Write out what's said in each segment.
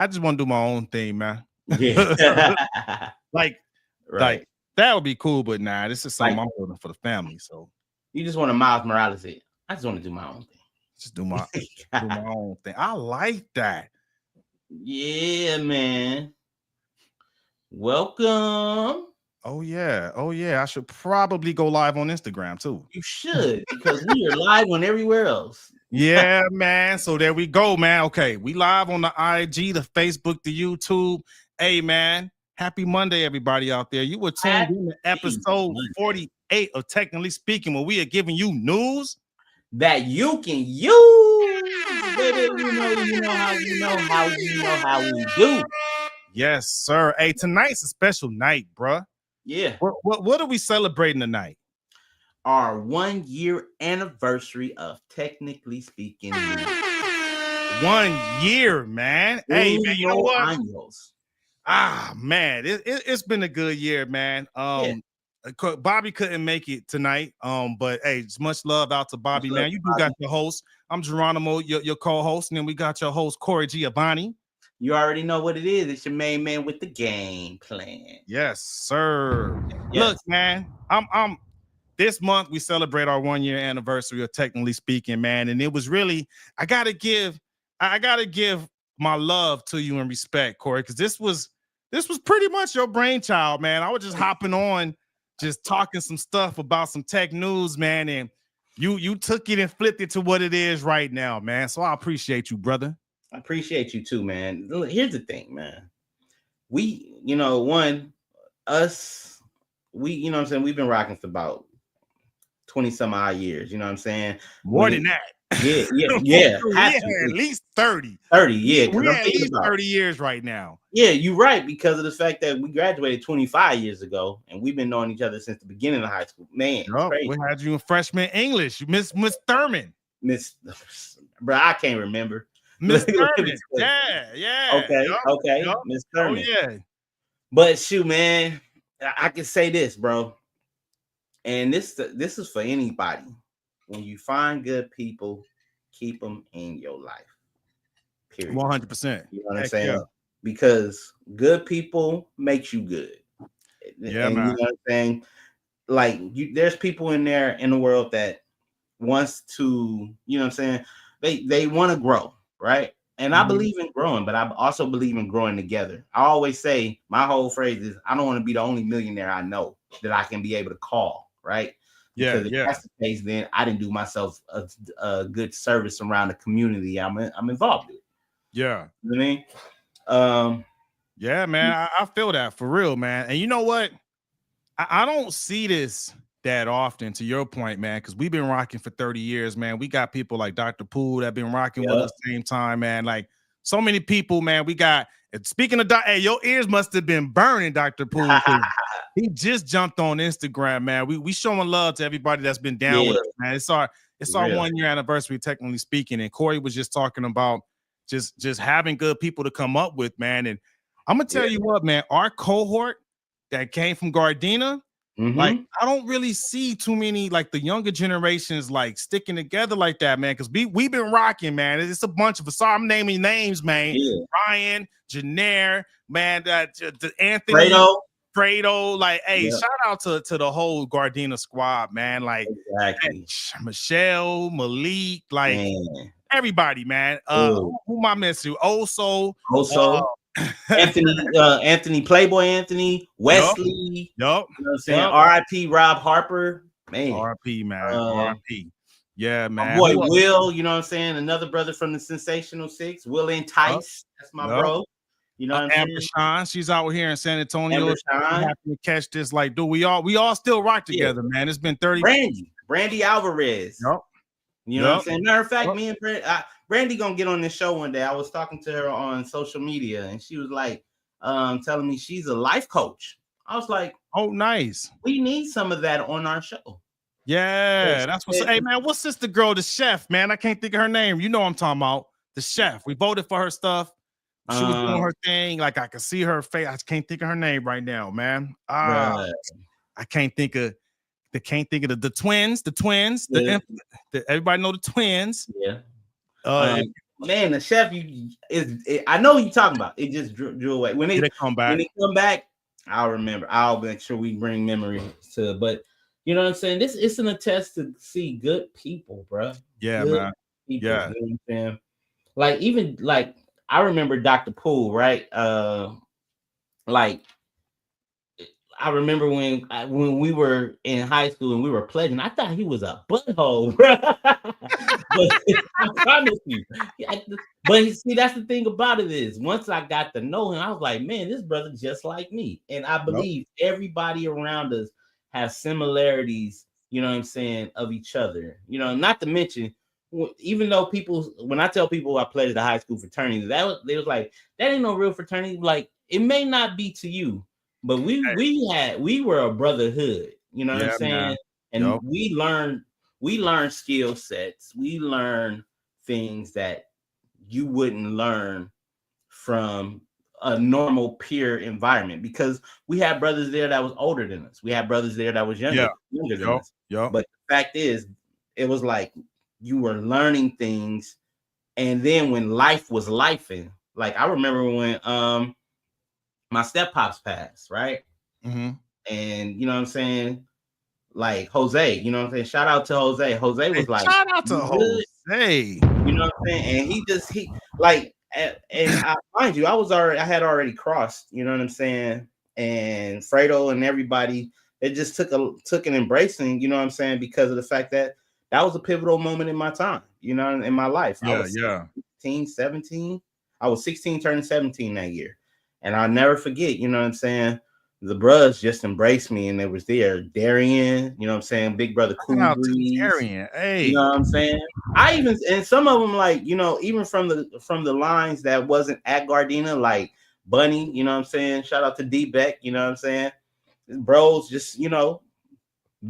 I just want to do my own thing, man. Yeah. like, Right. that would be cool, but nah, this is something Like, I'm holding for the family. So you just want to Miles Morales it. I just want to do my own just do my thing. own thing. I like that. Yeah, man. Welcome. Oh yeah. I should probably go live on Instagram too. You should, because we are live on everywhere else. Yeah, man. So there we go, man. Okay, we live on the IG, the Facebook, the YouTube. Hey, man. Happy Monday, everybody out there. You were tuned in to episode 48 of Technically Speaking, where we are giving you news that you can use. Baby, you know how we do. Yes, sir. Hey, tonight's a special night, bruh. Yeah. What are we celebrating tonight? Our 1 year anniversary of Technically Speaking. 1 year, man. Hey, man, you know what? Años. Man, it's been a good year, man. Bobbi couldn't make it tonight. But hey, it's much love out to Bobbi, man. You do got your host. I'm Geronimo, your co-host, and then we got your host, Corey Giovanni. You already know what it is. It's your main man with the game plan. Yes, sir. Yes. Look, man, I'm this month we celebrate our 1 year anniversary of Technically Speaking, man. And it was really, I gotta give my love to you and respect, Corey, because this was pretty much your brainchild, man. I was just hopping on, just talking some stuff about some tech news, man, and you took it and flipped it to what it is right now, man. So I appreciate you, brother. I appreciate you too, man. Here's the thing, man. We, we, what I'm saying, we've been rocking for about 20 some odd years, you know what I'm saying? More than that. Yeah. At least 30. 30, yeah. We're at least 30 years right now. Yeah, you're right, because of the fact that we graduated 25 years ago, and we've been knowing each other since the beginning of high school. Man, we had you in freshman English. Miss Thurman. Bro, I can't remember. Miss Thurman. Yeah. Okay. Miss Thurman. Oh, yeah. But shoot, man, I can say this, bro. And this is for anybody. When you find good people, keep them in your life. Period. 100%. You know what I'm saying? Yeah. Because good people makes you good. Yeah, and man. You know what I'm saying? Like, there's people in there in the world that wants to, you know what I'm saying? They want to grow, right? And I believe in growing, but I also believe in growing together. I always say, my whole phrase is, I don't want to be the only millionaire I know that I can be able to call, right? Because if that's the case, then I didn't do myself a good service around the community I'm involved with. Yeah. You know what I mean? Yeah, man, I feel that for real, man. And you know what? I don't see this that often, to your point, man, because we've been rocking for 30 years, man. We got people like Dr. Poole that have been rocking with us at the same time, man. Like, so many people, man. We got, speaking of, hey, your ears must have been burning, Dr. Poole. He just jumped on Instagram, man. We showing love to everybody that's been down with us, man. It's our 1 year anniversary, Technically Speaking. And Corey was just talking about just having good people to come up with, man. And I'm gonna tell you what, man, our cohort that came from Gardena, like, I don't really see too many, like, the younger generations, like, sticking together like that, man. Because we've been rocking, man. It's a bunch of us. Sorry, I'm naming names, man. Yeah. Ryan, Janair, man, Anthony, Fredo. Like, hey, shout out to the whole Gardena squad, man. Like, Michelle, Malik, like, everybody, man. Who am I missing? Also. Anthony, Playboy Anthony, Wesley. Yup. You know what I'm saying? R.I.P. Rob Harper. Man. R.I.P. man. R.I.P. Yeah, man. My boy Will, you know what I'm saying? Another brother from the Sensational Six. Will Entice. That's my bro. You know what I'm saying? Sean, she's out here in San Antonio. Happy to catch this. Like, dude, we all still rock together, man. It's been 30. Brandy Alvarez. You know what I'm saying? Matter of fact, me and Brandy gonna get on this show one day. I was talking to her on social media, and she was like, telling me she's a life coach. I was like, oh, nice. We need some of that on our show. Yeah, that's what's. Hey, man, what's this? The girl, the chef, man. I can't think of her name. You know what I'm talking about. The chef. We voted for her stuff. She was doing her thing. Like, I can see her face. I can't think of her name right now, man. I can't think of. The twins. Everybody know the twins. Yeah. Man, the chef I know what you're talking about. It just drew away. When Did it come back? When they come back, I'll remember. I'll make sure we bring memories to. But you know what I'm saying? This is an attest to see good people, bro. Yeah, Good man. people. Yeah. You know what I'm saying? Like even like I remember Dr. Poole, right? Like I remember when we were in high school and we were pledging, I thought he was a butthole, bro. But I promise you. But see, that's the thing about it is once I got to know him, I was like, man, this brother just like me. And I believe everybody around us has similarities, you know what I'm saying, of each other. You know, not to mention, even though when I tell people I pledged the high school fraternity, they was like, that ain't no real fraternity. Like, it may not be to you. But we were a brotherhood, you know what I'm saying? Man. And we learned skill sets. We learned things that you wouldn't learn from a normal peer environment because we had brothers there that was older than us. We had brothers there that was younger than us. But the fact is, it was like you were learning things, and then when life was lifing, like I remember when my step pops passed, right? Mm-hmm. And you know what I'm saying? Like Jose, you know what I'm saying? Shout out to Jose. Jose was like, shout out to Jose. You know what I'm saying? And he like, and I mind you, I had already crossed, you know what I'm saying? And Fredo and everybody, it just took an embracing, you know what I'm saying? Because of the fact that was a pivotal moment in my time, you know, in my life. I was 16, 17. I was 16 turning 17 that year. And I'll never forget, you know what I'm saying? The bros just embraced me, and they was there. Darian, you know what I'm saying? Big brother Cool Breeze. Darian, hey. You know what I'm saying? And some of them, like, you know, even from the lines that wasn't at Gardena, like Bunny, you know what I'm saying? Shout out to D-Beck, you know what I'm saying? Bros just, you know,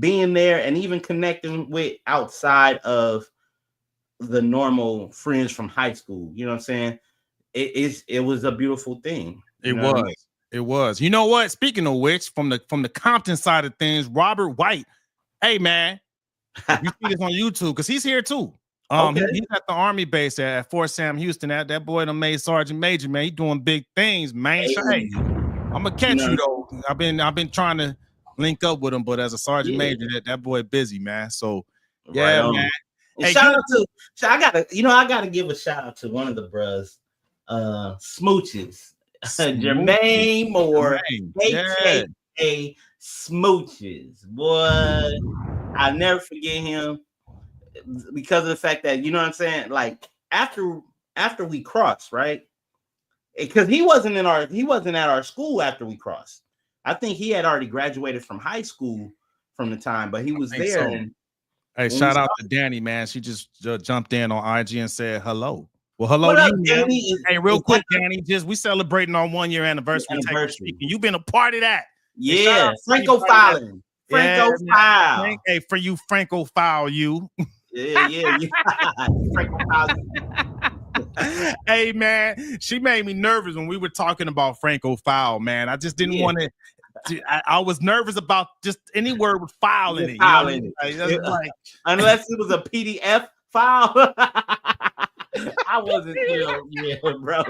being there and even connecting with outside of the normal friends from high school, you know what I'm saying? It was a beautiful thing. It was. It was. You know what? Speaking of which, from the Compton side of things, Robert White. Hey man, you see this on YouTube because he's here too. He's at the Army base at Fort Sam Houston. That boy done made Sergeant Major, man. He doing big things, man. Hey, I'm gonna catch you though. I've been trying to link up with him, but as a Sergeant Major, that boy busy, man. So yeah, right man. And hey, shout out to I gotta give a shout out to one of the bros, Smooches. Jermaine Moore, aka Smooches. Boy, I'll never forget him because of the fact that, you know what I'm saying, like after we crossed, right? Because he wasn't at our school after we crossed. I think he had already graduated from high school from the time, but he was there. So. And hey, shout out to Danny, man. She just jumped in on IG and said hello. Well, hello to you, Danny. Hey, real quick, Danny. We celebrating our 1 year anniversary. You've been a part of that. Yeah, Franco filing. Franco file. Hey, for you, Franco file you. Yeah. Franco file. Hey, man, she made me nervous when we were talking about Franco file, man. I just didn't want to. I was nervous about just any word with file in it. Like, unless it was a PDF file. I wasn't bro.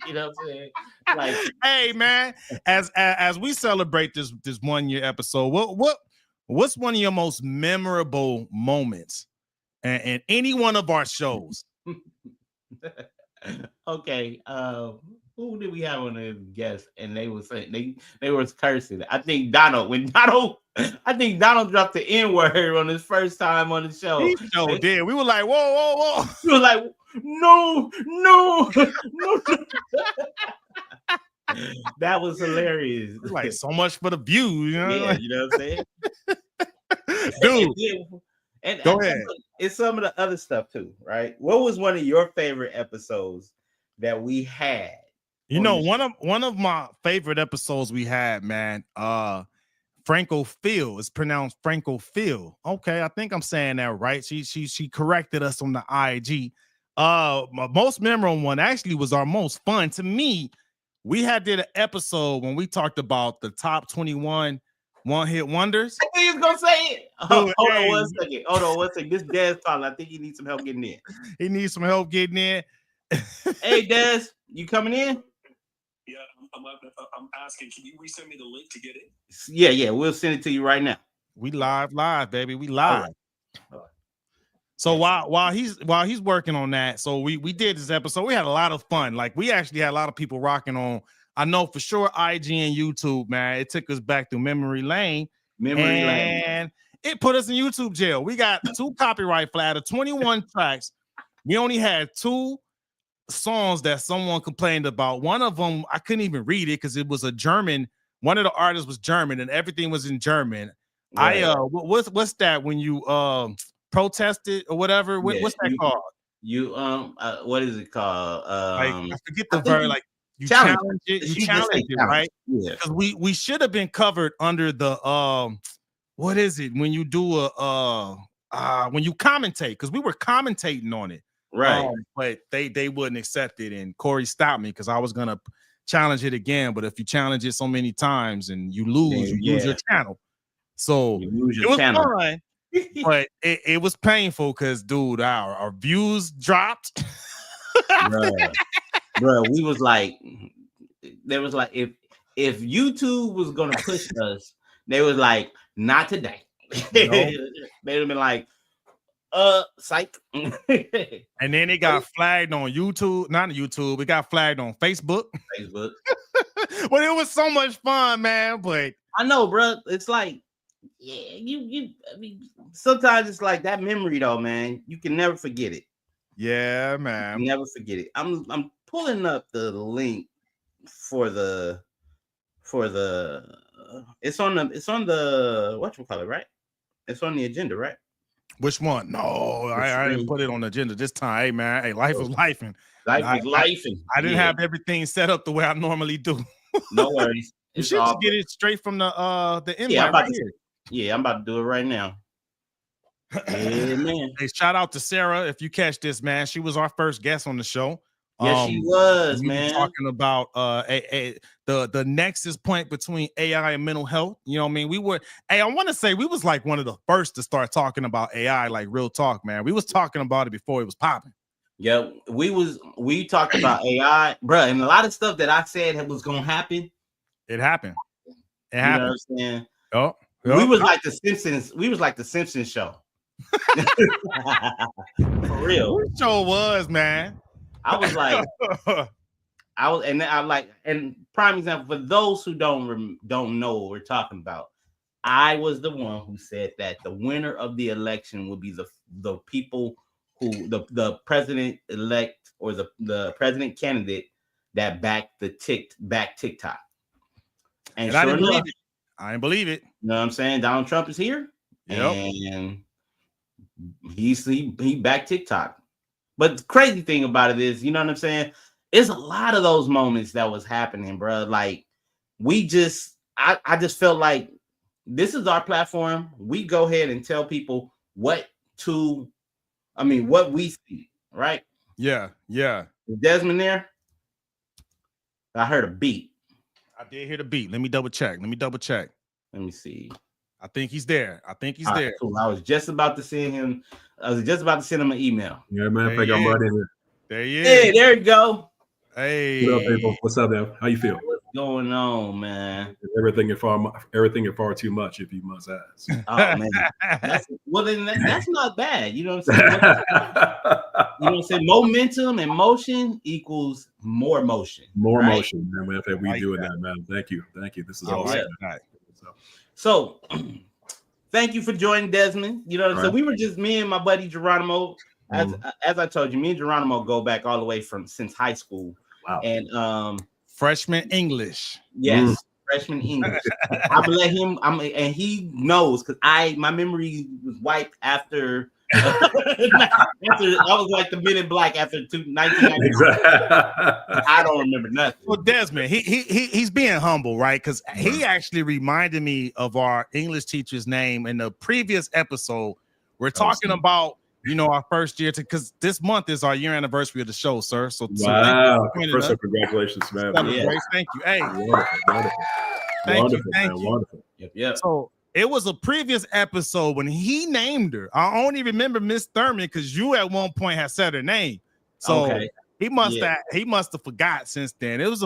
You know what I'm saying? Like, hey man, as we celebrate this 1 year episode, what's one of your most memorable moments in any one of our shows? Okay, who did we have on the guest? And they were saying they were cursing. I think Donald dropped the N-word on his first time on the show. He did. We were like, whoa. We were like, no. That was hilarious. Like, so much for the views, you know? Yeah, you know what I'm saying? Dude. And go ahead. It's some of the other stuff too, right? What was one of your favorite episodes that we had? You know, one of my favorite episodes we had, man, Franco Phil. It's pronounced Franco Phil. Okay, I think I'm saying that right. She corrected us on the IG. My most memorable one actually was our most fun to me. We did an episode when we talked about the top 21 one-hit wonders. I think he's gonna say it. Hold on one second. This Dad's calling. I think he needs some help getting in. He needs some help getting in. Hey, Des, you coming in? Yeah, I'm asking. Can you resend me the link to get in? Yeah. We'll send it to you right now. We live, baby. We All live. right. So while he's working on that, so we did this episode. We had a lot of fun. Like we actually had a lot of people rocking on. I know for sure IG and YouTube, man. It took us back through memory lane. And it put us in YouTube jail. We got 2 copyright flat of 21 tracks. We only had 2 songs that someone complained about. One of them, I couldn't even read it because it was a German. One of the artists was German and everything was in German. Right. What's that when you protested or whatever? What's that called? What is it called? I forget the verb. Like you challenge it. You challenge it, right? Yeah. Because we should have been covered under the what is it when you do when you commentate? Because we were commentating on it. Right. But they wouldn't accept it, and Corey stopped me because I was gonna challenge it again. But if you challenge it so many times and you lose, you lose your channel. So it was fun, but it was painful because, dude, our views dropped. Bro, we was like, there was like, if YouTube was gonna push us, they was like, not today. They'd have been like, psych. And then it got flagged on YouTube, not on YouTube. It got flagged on Facebook. Well, it was so much fun, man. But I know, bro. It's like, yeah, I mean, sometimes it's like that memory, though, man. You can never forget it. Yeah, man. You never forget it. I'm pulling up the link for the it's on the whatchamacallit, right? It's on the agenda, right? Which one? No, I didn't put it on the agenda this time. Hey, man. Hey, life is lifing. Life is lifing. I didn't have everything set up the way I normally do. No worries. You should just get it straight from the invite here. Yeah, I'm about to do it right now. Yeah, man. Hey, shout out to Sarah. If you catch this, man, she was our first guest on the show. Yes, she was, man. Talking about the nexus point between AI and mental health. You know what I mean? I want to say we was like one of the first to start talking about AI, like real talk, man. We was talking about it before it was popping. Yeah, we talked about AI, bro, and a lot of stuff that I said was gonna happen. It happened. You know what I'm saying? Oh, we was like the Simpsons. We was like the Simpsons show. For real. What show was, man? I was like, and prime example for those who don't know what we're talking about. I was the one who said that the winner of the election would be the people who the president elect or the president candidate that backed TikTok. And I didn't believe it. I didn't believe it. You know what I'm saying? Donald Trump is here, and he backed TikTok. But the crazy thing about it is, you know what I'm saying? It's a lot of those moments that was happening, bro. Like I just felt like this is our platform. We go ahead and tell people what we see, right? Yeah. Is Desmond there? I heard a beat. I did hear the beat. Let me double check. Let me see. I think he's there. There. Cool. I was just about to send him. An email. Yeah, man. I think I'm right in here. There he is. Hey, there you go. Hey. What up, people? What's up, man? How you feel? What's going on, man? Everything and far too much, if you must ask. Oh man. That's not bad. You know what I'm saying? You know what I'm saying? Momentum and motion equals more motion. More motion, man. We doing that, man. Thank you. This is awesome. So thank you for joining, Desmond. You know, so we were just me and my buddy Geronimo. As I told you, me and Geronimo go back all the way since high school. Wow. And freshman English. Yes, freshman English. I let him. And he knows because my memory was wiped after. I was like the Men in Black after 1990. Exactly. I don't remember nothing. Well, Desmond, he's being humble, right? Because he actually reminded me of our English teacher's name in the previous episode. We're talking about, our first year because this month is our year anniversary of the show, sir. So wow! First of all, congratulations, man. Thank you. Hey, wonderful. Thank you. Wonderful. Yep. So it was a previous episode when he named her. I only remember Miss Thurman because you at one point had said her name. So he must have forgot since then. It was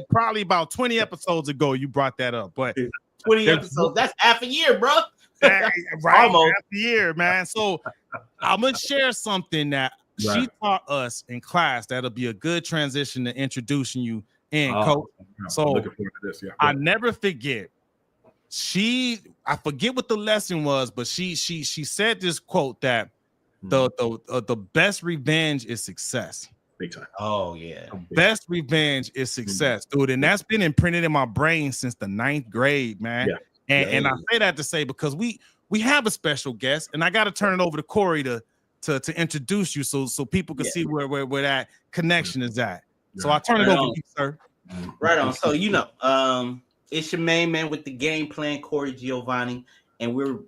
probably about 20 episodes ago you brought that up, but 20 episodes, that's half a year, bro. Right, Almost half a year, man. So I'm gonna share something that she taught us in class that'll be a good transition to introducing you in, Coach. So looking forward to this. Yeah, I never forget. I forget what the lesson was, but she said this quote that the best revenge is success. Big time. Oh yeah. Best revenge is success, dude. And that's been imprinted in my brain since the 9th grade, man. Yeah. And I say that to say because we have a special guest, and I got to turn it over to Corey to introduce you so people can see where that connection is at. So I turn it over to you, sir. Right on. So it's your main man with the game plan, Corey Giovanni, and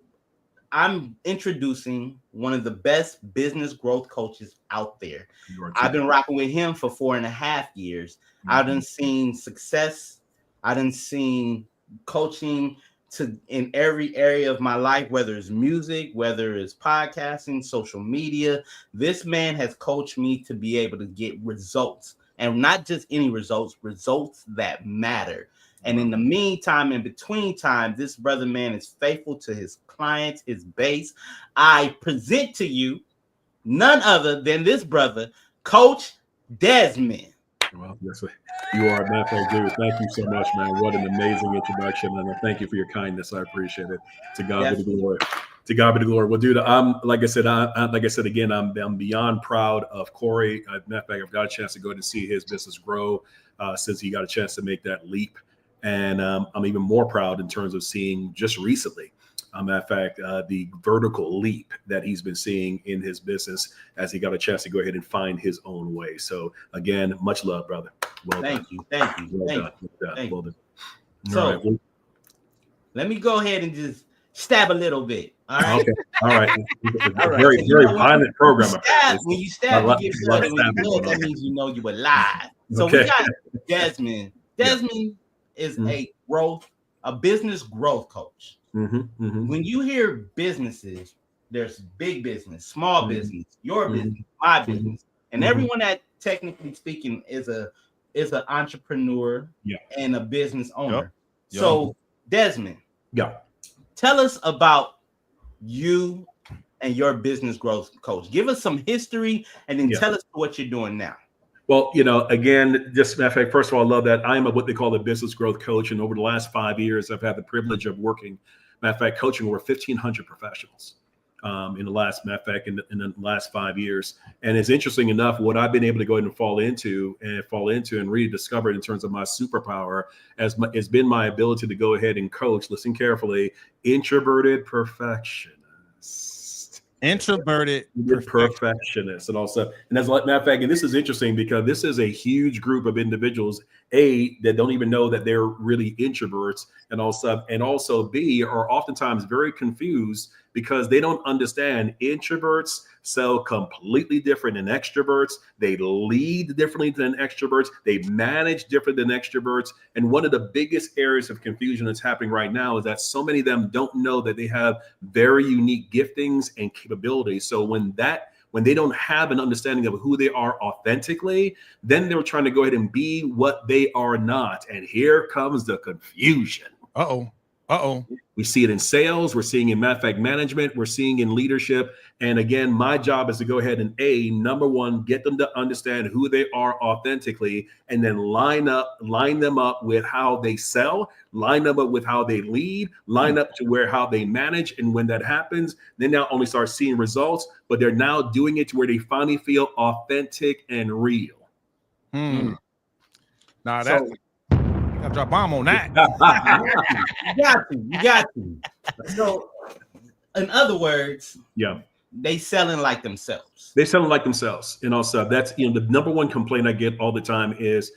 I'm introducing one of the best business growth coaches out there. I've been rocking with him for 4.5 years. I've done seen success. I done seen coaching in every area of my life, whether it's music, whether it's podcasting, social media. This man has coached me to be able to get results, and not just any results that matter. And in the meantime, in between time, this brother man is faithful to his clients, his base. I present to you none other than this brother, Coach Desmond. Well, yes, you are, man. Thank you so much, man. What an amazing introduction, and thank you for your kindness. I appreciate it. To God be the glory. To God be the glory. Well, dude, like I said again, I'm beyond proud of Corey. Matter of fact, I've got a chance to go and see his business grow since he got a chance to make that leap, and I'm even more proud in terms of seeing just recently. Matter of fact, the vertical leap that he's been seeing in his business as he got a chance to go ahead and find his own way. So again, much love, brother. Well done. Thank you. Well done. So let me go ahead and just stab a little bit. All right. Okay. All right. Very violent program. When you stab, you get blood. When you blood, that means you know you alive. So we got Desmond. Desmond is a business growth coach. When you hear businesses, there's big business, small business, your business, my business, and everyone that technically speaking is an entrepreneur and a business owner. So Desmond, tell us about you and your business growth coach. Give us some history and then tell us what you're doing now. Well, again, just matter of fact, first of all, I love that I'm what they call a business growth coach. And over the last 5 years, I've had the privilege of working, matter of fact, coaching over 1,500 professionals in the last 5 years. And it's interesting enough, what I've been able to go ahead and fall into and rediscover in terms of my superpower has been my ability to go ahead and coach, listen carefully, introverted perfectionists. Introverted perfectionists and all stuff. And as a matter of fact, and this is interesting because this is a huge group of individuals, A, that don't even know that they're really introverts and all stuff, and also B, are oftentimes very confused because they don't understand introverts sell completely different than extroverts. They lead differently than extroverts. They manage different than extroverts. And one of the biggest areas of confusion that's happening right now is that so many of them don't know that they have very unique giftings and capabilities. So when they don't have an understanding of who they are authentically, then they're trying to go ahead and be what they are not. And here comes the confusion. We see it in sales. We're seeing it in matter of fact management. We're seeing in leadership. And again, my job is to go ahead and number one, get them to understand who they are authentically, and then line them up with how they sell, line them up with how they lead, line up to how they manage. And when that happens, they not only start seeing results, but they're now doing it to where they finally feel authentic and real. Now that. I'll drop bomb on that. You got to. So, in other words, they selling like themselves. They selling like themselves, and also that's the number one complaint I get all the time is,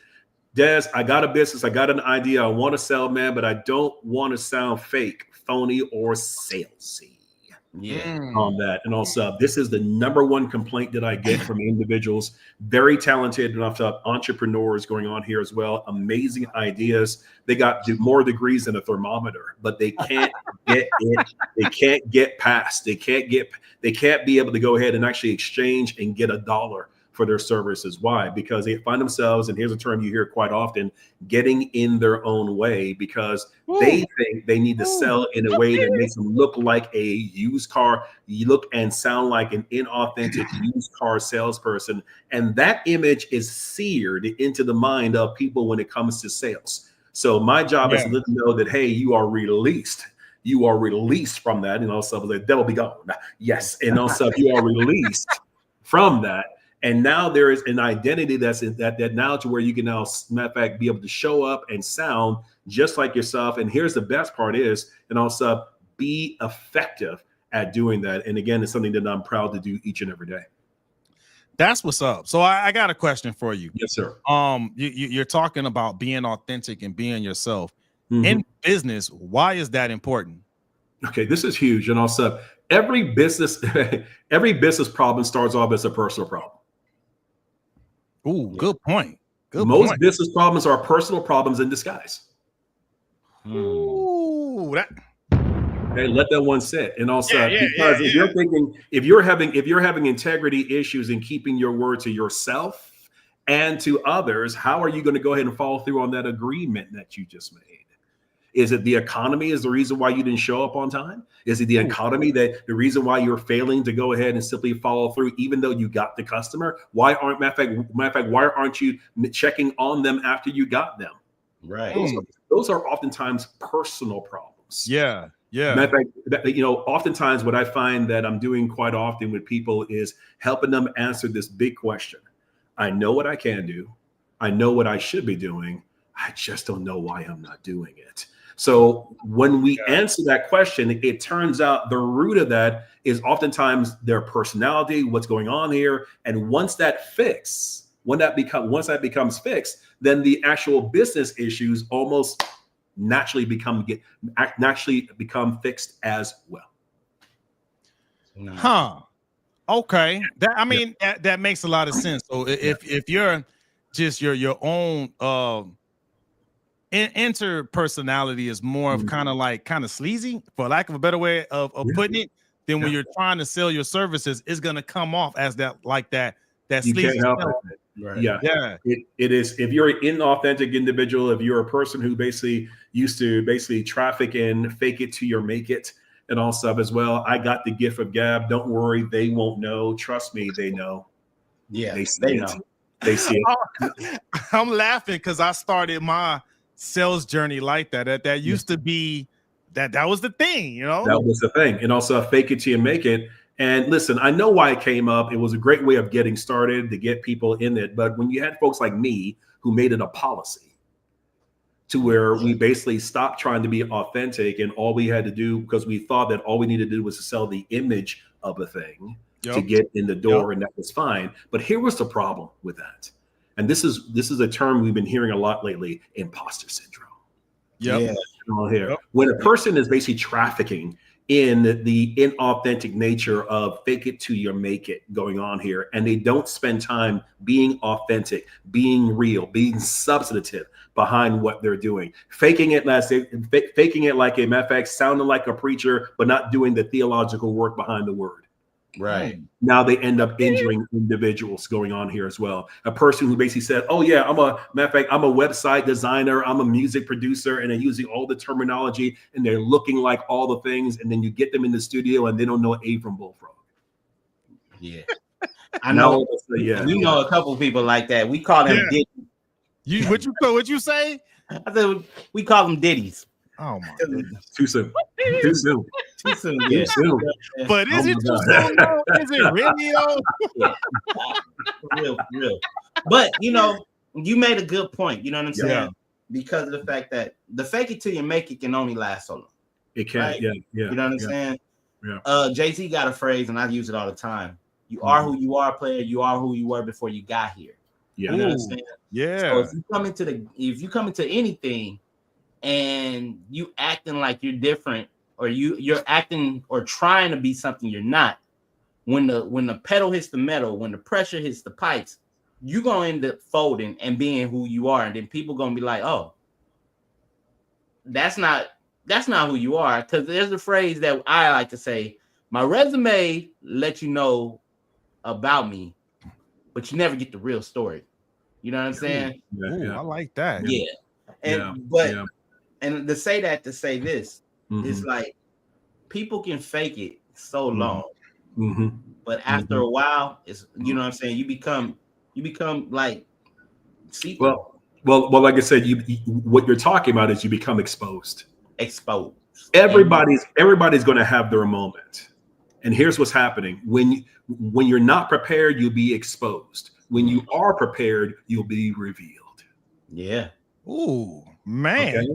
Des, I got a business, I got an idea, I want to sell, man, but I don't want to sound fake, phony, or salesy. On that. And also, this is the number one complaint that I get from individuals, very talented and entrepreneurs going on here as well. Amazing ideas. They got more degrees than a thermometer, but they can't get it. They can't get past. They can't be able to go ahead and actually exchange and get $1 for their services. Why? Because they find themselves, and here's a term you hear quite often, getting in their own way because they think they need to sell in a way that makes them look like a used car, you look and sound like an inauthentic used car salesperson. And that image is seared into the mind of people when it comes to sales. So my job is to let them know that, hey, you are released. You are released from that. And also the devil be gone. Yes. And also you are released from that. And now there is an identity that's in that now to where you can now, matter of fact, be able to show up and sound just like yourself. And here's the best part is, and also be effective at doing that. And again, it's something that I'm proud to do each and every day. That's what's up. So I got a question for you. Yes, sir. You're talking about being authentic and being yourself in business. Why is that important? Okay, this is huge. And also every business problem starts off as a personal problem. Ooh, good point. Most business problems are personal problems in disguise. Ooh, that. Okay, let that one sit. And also, because if you're thinking, if you're having integrity issues in keeping your word to yourself and to others, how are you going to go ahead and follow through on that agreement that you just made? Is it the economy is the reason why you didn't show up on time? Is it the economy that the reason why you're failing to go ahead and simply follow through, even though you got the customer? Why aren't, matter of fact, why aren't you checking on them after you got them? Right. Those are oftentimes personal problems. Yeah. Matter of fact, oftentimes what I find that I'm doing quite often with people is helping them answer this big question. I know what I can do. I know what I should be doing. I just don't know why I'm not doing it. So when we answer that question, it turns out the root of that is oftentimes their personality, what's going on here. And once that becomes fixed, then the actual business issues almost naturally become fixed as well. Huh. Okay. That makes a lot of sense. So if you're just your own interpersonality is more of kind of sleazy, for lack of a better way of putting it, then when you're trying to sell your services, it's gonna come off as that You sleazy. can't help it. Right. Yeah. It is. If you're an inauthentic individual, if you're a person who basically used to traffic and fake it to your make it and all stuff as well. I got the gift of gab. Don't worry, they won't know. Trust me, they know. Yeah, they know. They see it. I'm laughing because I started my sales journey like that. That used to be that was the thing, you know. That was the thing, and also fake it till you make it. And listen, I know why it came up. It was a great way of getting started to get people in it. But when you had folks like me who made it a policy to where we basically stopped trying to be authentic, and all we had to do, because we thought that all we needed to do was to sell the image of a thing to get in the door, and that was fine. But here was the problem with that. And this is a term we've been hearing a lot lately: imposter syndrome. When a person is basically trafficking in the inauthentic nature of fake it till you make it going on here, and they don't spend time being authentic, being real, being substantive behind what they're doing, faking it like a matter of fact, sounding like a preacher, but not doing the theological work behind the word. Right. Now they end up injuring individuals going on here as well. A person who basically said, oh yeah, I'm a website designer, I'm a music producer, and they're using all the terminology and they're looking like all the things, and then you get them in the studio and they don't know A from bullfrog. Yeah. I know. We know a couple of people like that. We call them Diddy. What you say? I said we call them Diddies. Oh my goodness. Too soon. Too soon. Too soon. Too soon. But is it too soon though? Is it really though? Real. But you made a good point. You know what I'm saying? Yeah. Because of the fact that the fake it till you make it can only last so long. It can, right? Yeah. You know what I'm saying? Yeah. Jay-Z got a phrase, and I use it all the time. You are who you are, player. You are who you were before you got here. Yeah. You know what I'm saying? Yeah. So if you come into anything and you acting like you're different, or you're acting or trying to be something you're not, when the pedal hits the metal, when the pressure hits the pipes, you're gonna end up folding and being who you are, and then people gonna be like, oh, that's not who you are. Because there's a phrase that I like to say: my resume lets you know about me, but you never get the real story. You know what I'm saying? Ooh, I like that. Yeah. And and to say this, it's like people can fake it so long, but after a while, it's you know what I'm saying. You become like well, like I said, you what you're talking about is you become exposed. Everybody's going to have their moment, and here's what's happening: when you're not prepared, you'll be exposed. When you are prepared, you'll be revealed. Yeah. Ooh, man. Okay.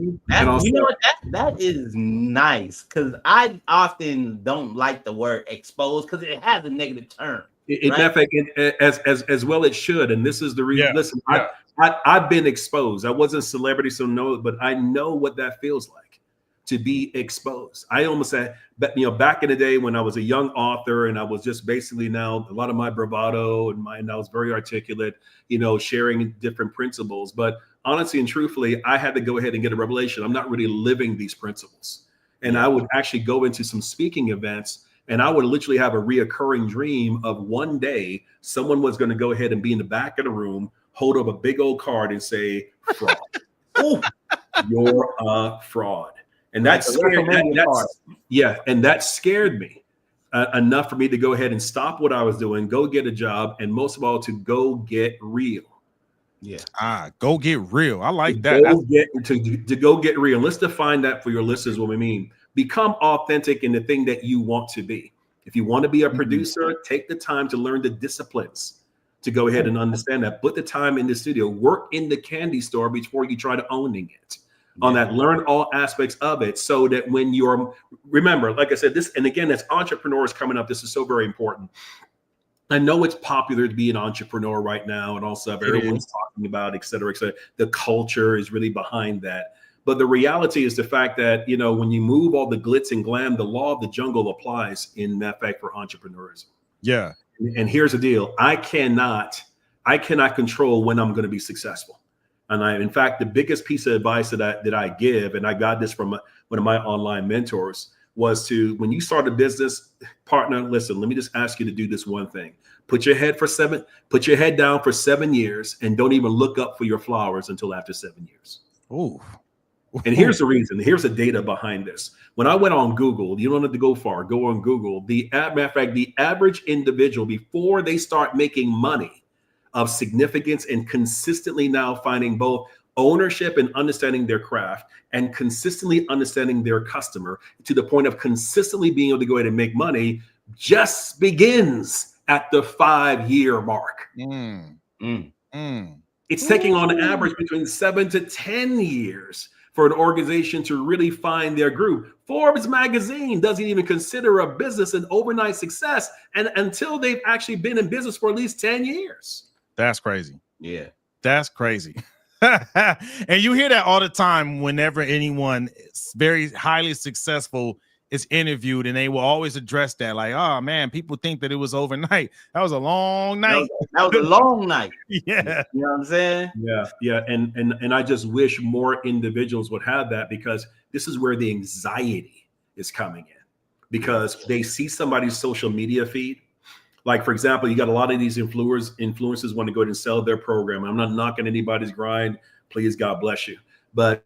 You know what? That is nice, because I often don't like the word exposed because it has a negative term. As well it should, and this is the reason. Yeah. Listen, I've been exposed. I wasn't a celebrity, so no, but I know what that feels like to be exposed. I almost said, but back in the day when I was a young author and I was just basically now a lot of my bravado and I was very articulate, sharing different principles. But honestly and truthfully, I had to go ahead and get a revelation. I'm not really living these principles. And I would actually go into some speaking events and I would literally have a reoccurring dream of one day someone was going to go ahead and be in the back of the room, hold up a big old card and say, fraud. Oh, you're a fraud. And that scared me enough for me to go ahead and stop what I was doing, go get a job, and most of all, to go get real. Yeah. Go get real. I like that. To go get real. Let's define that for your listeners what we mean. Become authentic in the thing that you want to be. If you want to be a producer, take the time to learn the disciplines to go ahead and understand that. Put the time in the studio, work in the candy store before you try to owning it. On that, learn all aspects of it so that when remember, like I said, this, and again, as entrepreneurs coming up, this is so very important. I know it's popular to be an entrepreneur right now, and also everyone's talking about, et cetera, et cetera. The culture is really behind that. But the reality is the fact that, when you move all the glitz and glam, the law of the jungle applies in that fact for entrepreneurism. Yeah. And here's the deal. I cannot control when I'm going to be successful. And in fact, the biggest piece of advice that I give, and I got this from one of my online mentors, was to, when you start a business, partner, listen, let me just ask you to do this one thing. Put your head down for 7 years and don't even look up for your flowers until after 7 years. Ooh. And here's the reason. Here's the data behind this. When I went on Google, you don't have to go far. Go on Google. Matter of fact, the average individual, before they start making money of significance and consistently now finding both ownership and understanding their craft and consistently understanding their customer to the point of consistently being able to go ahead and make money, just begins at the 5-year mark. It's taking on average between 7 to 10 years for an organization to really find their groove. Forbes magazine doesn't even consider a business an overnight success and until they've actually been in business for at least 10 years. That's crazy. Yeah. That's crazy. And you hear that all the time whenever anyone is very highly successful is interviewed, and they will always address that like, oh man, people think that it was overnight. That was a long night. That was a long night. Yeah. You know what I'm saying? Yeah. And I just wish more individuals would have that, because this is where the anxiety is coming in, because they see somebody's social media feed. Like, for example, you got a lot of these influencers want to go ahead and sell their program. I'm not knocking anybody's grind. Please, God bless you. But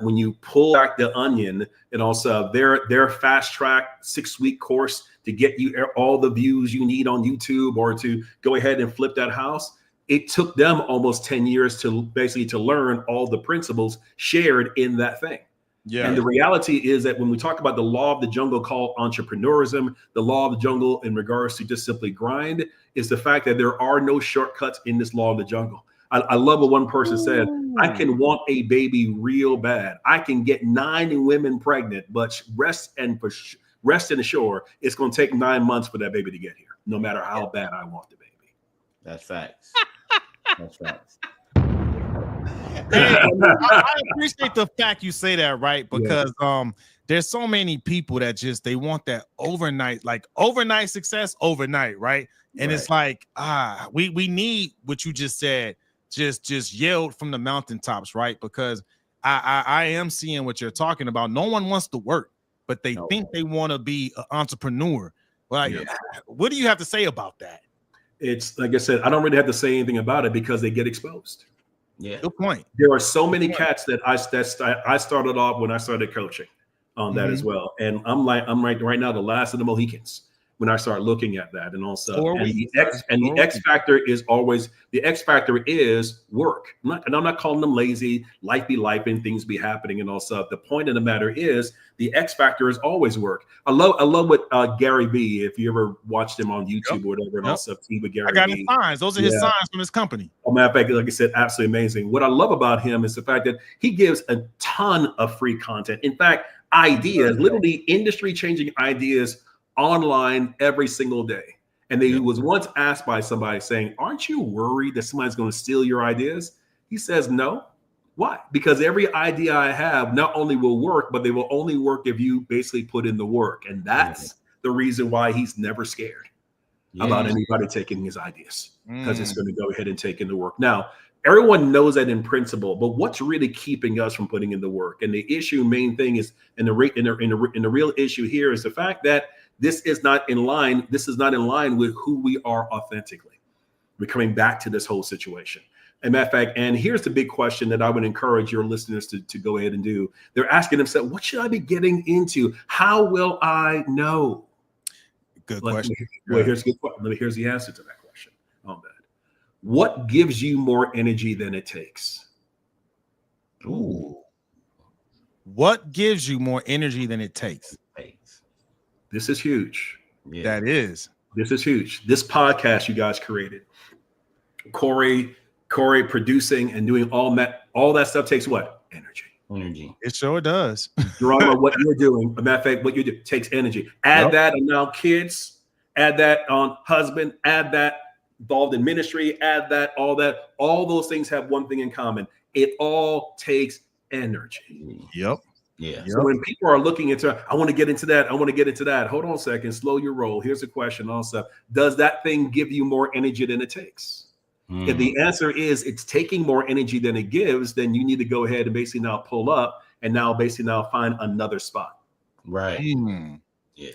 when you pull back the onion, and also their fast track 6-week course to get you all the views you need on YouTube or to go ahead and flip that house, it took them almost 10 years to learn all the principles shared in that thing. Yeah. And the reality is that when we talk about the law of the jungle called entrepreneurism, the law of the jungle in regards to just simply grind, is the fact that there are no shortcuts in this law of the jungle. I love what one person said. I can want a baby real bad. I can get 9 women pregnant, but rest and assure it's going to take 9 months for that baby to get here, no matter how bad I want the baby. That's facts. That's facts. I appreciate the fact you say that, right? Because there's so many people that they want that overnight success overnight, right? And it's like, we need what you just said, just yelled from the mountaintops, right? Because I am seeing what you're talking about. No one wants to work, but they think they want to be an entrepreneur. Like, what do you have to say about that? it's like I said, I don't really have to say anything about it because they get exposed. Yeah. Good point. There are so many cats that I started off when I started coaching on that as well. And I'm right now the last of the Mohicans when I start looking at that and also the X factor is always work. I'm not calling them lazy, life be life and things be happening and all stuff. The point of the matter is the X factor is always work. I love what Gary V, if you ever watched him on YouTube or whatever, and also with Gary I got V. his signs. Those are his signs from his company. Oh, matter of fact, like I said, absolutely amazing. What I love about him is the fact that he gives a ton of free content. In fact, ideas, literally industry-changing ideas online every single day. And he was once asked by somebody saying, aren't you worried that somebody's going to steal your ideas? He says, no. Why? Because every idea I have not only will work, but they will only work if you basically put in the work. And that's the reason why he's never scared about anybody taking his ideas, because it's going to go ahead and take in the work. Now, everyone knows that in principle, but what's really keeping us from putting in the work? And the main thing is, and the real issue here is the fact that this is not in line. This is not in line with who we are authentically. We're coming back to this whole situation. As a matter of fact, and here's the big question that I would encourage your listeners to go ahead and do. They're asking themselves, what should I be getting into? How will I know? Good question. Here's the answer to that question on that. What gives you more energy than it takes? Ooh. What gives you more energy than it takes? This is huge. Yeah. This is huge. This podcast you guys created. Corey producing and doing all that stuff takes what? Energy. It sure does. Geronimo, what you're doing, a matter of fact, what you do takes energy. Add that on now kids, add that on husband, add that involved in ministry, add that, all those things have one thing in common. It all takes energy. Yep. Yeah. So when people are looking into, I want to get into that. Hold on a second. Slow your roll. Here's a question also. Does that thing give you more energy than it takes? If the answer is it's taking more energy than it gives, then you need to go ahead and basically now pull up and now basically now find another spot. Right. Yeah.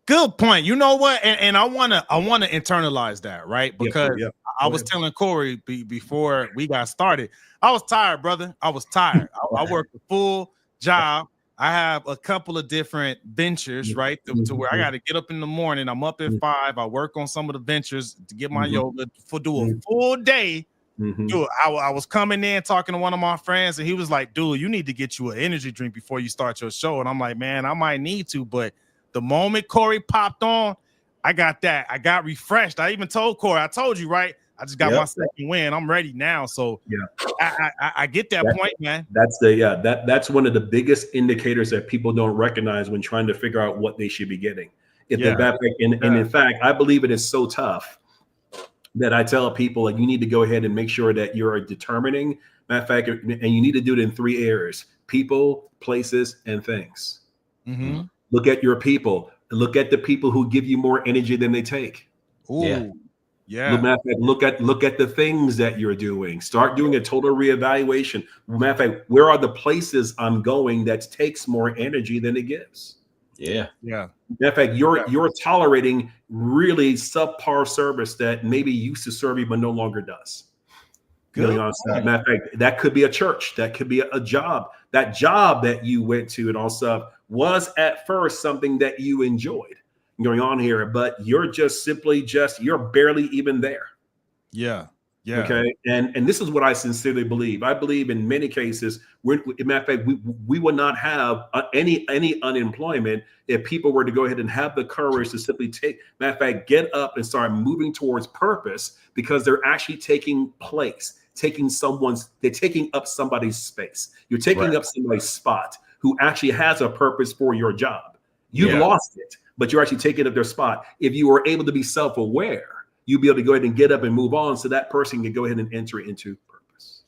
Good point. You know what? And I wanna internalize that, right? Because I was telling Corey before we got started, I was tired, brother. I was tired. I worked a full job. I have a couple of different ventures, right? To where I got to get up in the morning. I'm up at 5. I work on some of the ventures to get my yoga do a full day. Dude, I was coming in talking to one of my friends, and he was like, "Dude, you need to get you an energy drink before you start your show." And I'm like, "Man, I might need to." But the moment Corey popped on, I got that. I got refreshed. I even told Corey, I told you, right? I just got my second win. I'm ready now. So I get that point, man. That's one of the biggest indicators that people don't recognize when trying to figure out what they should be getting. And in fact, I believe it is so tough that I tell people, like, you need to go ahead and make sure that you're determining. Matter of fact, and you need to do it in 3 areas: people, places, and things. Look at your people. Look at the people who give you more energy than they take. Look at the things that you're doing. Start doing a total reevaluation. Matter of fact, where are the places I'm going that takes more energy than it gives? Yeah. Matter of fact, you're tolerating really subpar service that maybe used to serve you but no longer does. Matter of fact, that could be a church, that could be a job. That job that you went to and all stuff was at first something that you enjoyed going on here, but you're you're barely even there. Okay. And this is what I sincerely believe. I believe in many cases, matter of fact, we would not have any unemployment if people were to go ahead and have the courage to simply matter of fact, get up and start moving towards purpose, because they're actually taking up somebody's space. You're taking up somebody's spot who actually has a purpose for your job. You've lost it, but you're actually taking up their spot. If you were able to be self-aware, you'll be able to go ahead and get up and move on, so that person can go ahead and enter into purpose.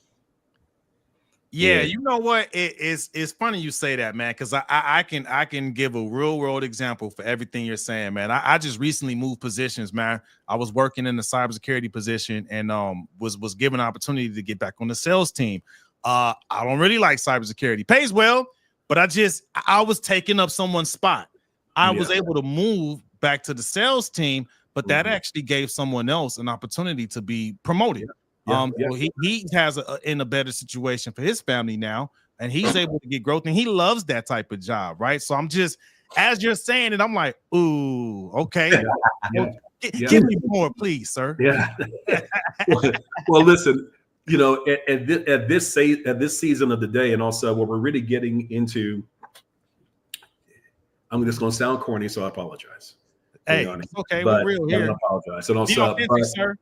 You know what? It's funny you say that, man, because I can give a real world example for everything you're saying, man. I just recently moved positions, man. I was working in the cybersecurity position and was given an opportunity to get back on the sales team. I don't really like cybersecurity. Pays well, but I was taking up someone's spot. I was able to move back to the sales team, but that actually gave someone else an opportunity to be promoted. So he has in a better situation for his family now, and he's able to get growth, and he loves that type of job, right? So I'm just, as you're saying it, I'm like, ooh, okay. Give me more, please, sir. Yeah. Well, listen, you know, at this season of the day, and also what we're really getting into, I'm just going to sound corny, so I apologize. Hey, it's okay, but we're real here. I apologize. And also, sir.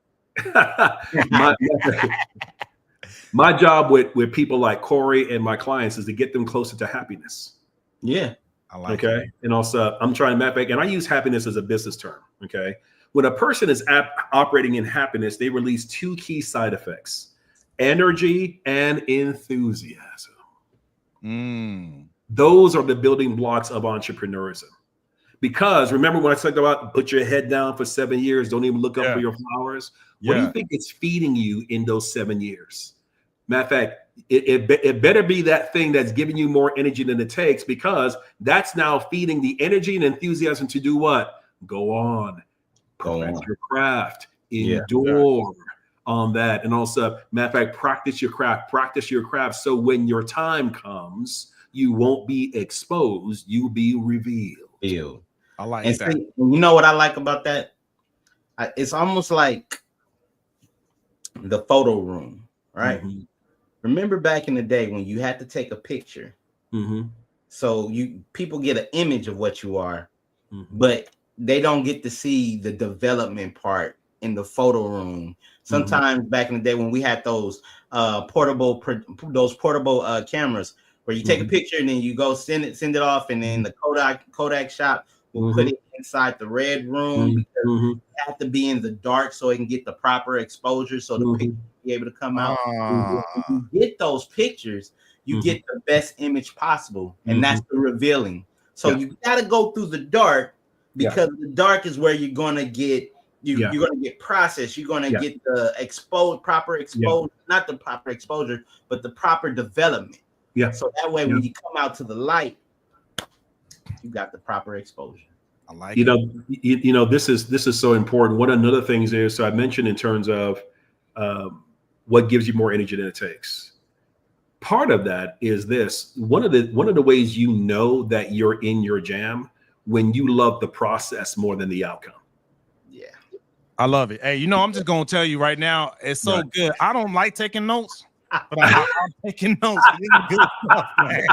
my job with people like Corey and my clients is to get them closer to happiness. Yeah. I like okay. it. And also, I'm trying to map back, and I use happiness as a business term. Okay. When a person is operating in happiness, they release two key side effects: energy and enthusiasm. Those are the building blocks of entrepreneurism. Because remember when I talked about put your head down for 7 years, don't even look up for your flowers. What do you think it's feeding you in those 7 years? Matter of fact, it better be that thing that's giving you more energy than it takes, because that's now feeding the energy and enthusiasm to do what? Go on, perfect your craft, endure on that. And also, matter of fact, practice your craft. So when your time comes, you won't be exposed, you'll be revealed. I like and that. see, you know what I like about that? It's almost like the photo room, right? Remember back in the day when you had to take a picture, so people get an image of what you are, but they don't get to see the development part in the photo room. Sometimes back in the day when we had those portable cameras where you take a picture and then you go send it off, and then the Kodak shop will put it inside the red room because it have to be in the dark so it can get the proper exposure, so the picture will be able to come out. When you get those pictures, you get the best image possible, and that's the revealing. So you got to go through the dark, because the dark is where you're going to get you're going to get processed. You're going to get the proper exposure, not the proper exposure, but the proper development. So that way, when you come out to the light, you got the proper exposure. I like it. This is so important. One of the other things is, so I mentioned in terms of what gives you more energy than it takes. Part of that is this. One of the ways you know that you're in your jam, when you love the process more than the outcome. Yeah. I love it. Hey, I'm just going to tell you right now, it's so good. I don't like taking notes, but I'm taking notes. It's good stuff, man.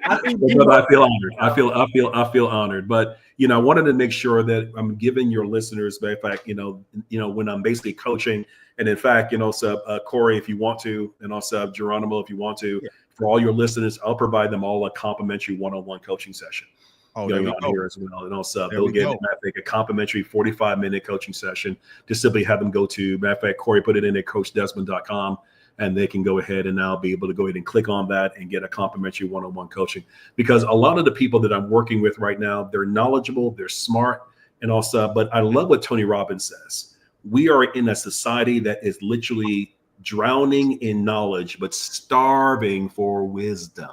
I feel honored. I feel honored. But I wanted to make sure that I'm giving your listeners, in fact, when I'm basically coaching, and in fact, so Corey, if you want to, and also Geronimo, if you want to, for all your listeners, I'll provide them all a complimentary one-on-one coaching session. Going on here as well, and also they'll get a complimentary 45-minute coaching session. Just simply have them go to, matter of fact, Corey put it in at CoachDesmond.com, and they can go ahead and now be able to go ahead and click on that and get a complimentary one-on-one coaching. Because a lot of the people that I'm working with right now, they're knowledgeable, they're smart, and also, but I love what Tony Robbins says. We are in a society that is literally drowning in knowledge, but starving for wisdom.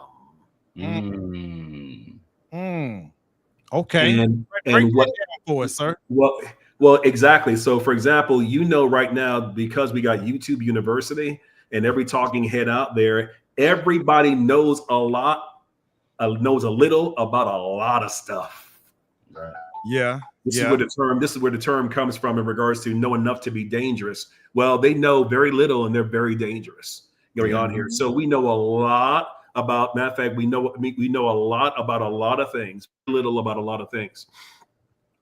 Okay. And what for us, sir? Well, exactly. So, for example, right now, because we got YouTube University and every talking head out there, everybody knows a little about a lot of stuff. Right. Yeah. This is where the term comes from in regards to know enough to be dangerous. Well, they know very little and they're very dangerous going on here. So we know a lot about, matter of fact, we know a lot about a lot of things, little about a lot of things.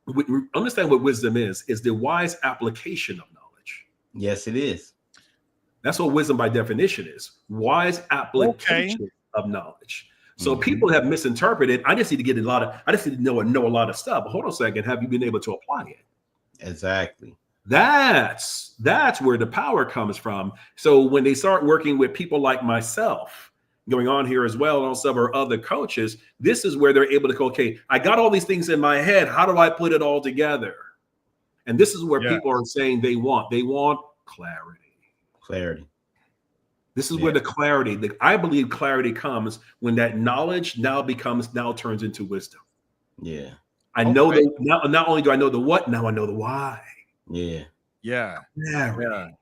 We understand what wisdom is the wise application of knowledge. Yes, it is. That's what wisdom by definition is. Wise application of knowledge. So people have misinterpreted. I just need to know a lot of stuff. But hold on a second. Have you been able to apply it? Exactly. That's where the power comes from. So when they start working with people like myself, going on here as well, and also our other coaches, this is where they're able to go, okay, I got all these things in my head. How do I put it all together? And this is where people are saying they want clarity. Clarity. This is where the clarity, I believe clarity comes when that knowledge now turns into wisdom. Yeah. I know that not only do I know the what, now I know the why. Yeah. Yeah. Clarity.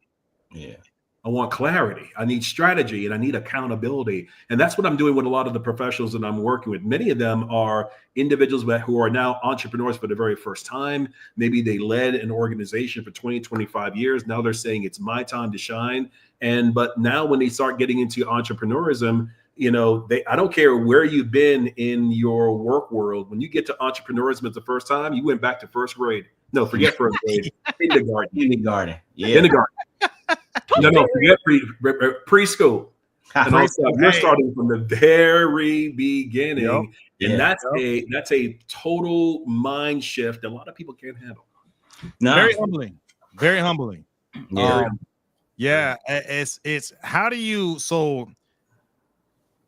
Yeah. I want clarity. I need strategy and I need accountability. And that's what I'm doing with a lot of the professionals that I'm working with. Many of them are individuals who are now entrepreneurs for the very first time. Maybe they led an organization for 20, 25 years. Now they're saying it's my time to shine. But now when they start getting into entrepreneurism, I don't care where you've been in your work world. When you get to entrepreneurism at the first time, you went back to first grade. No, forget first grade. Kindergarten. Yeah. Kindergarten. No, forget preschool. And also, you're starting from the very beginning, and that's a total mind shift that a lot of people can't handle. No. Very humbling. Very humbling. Yeah. It's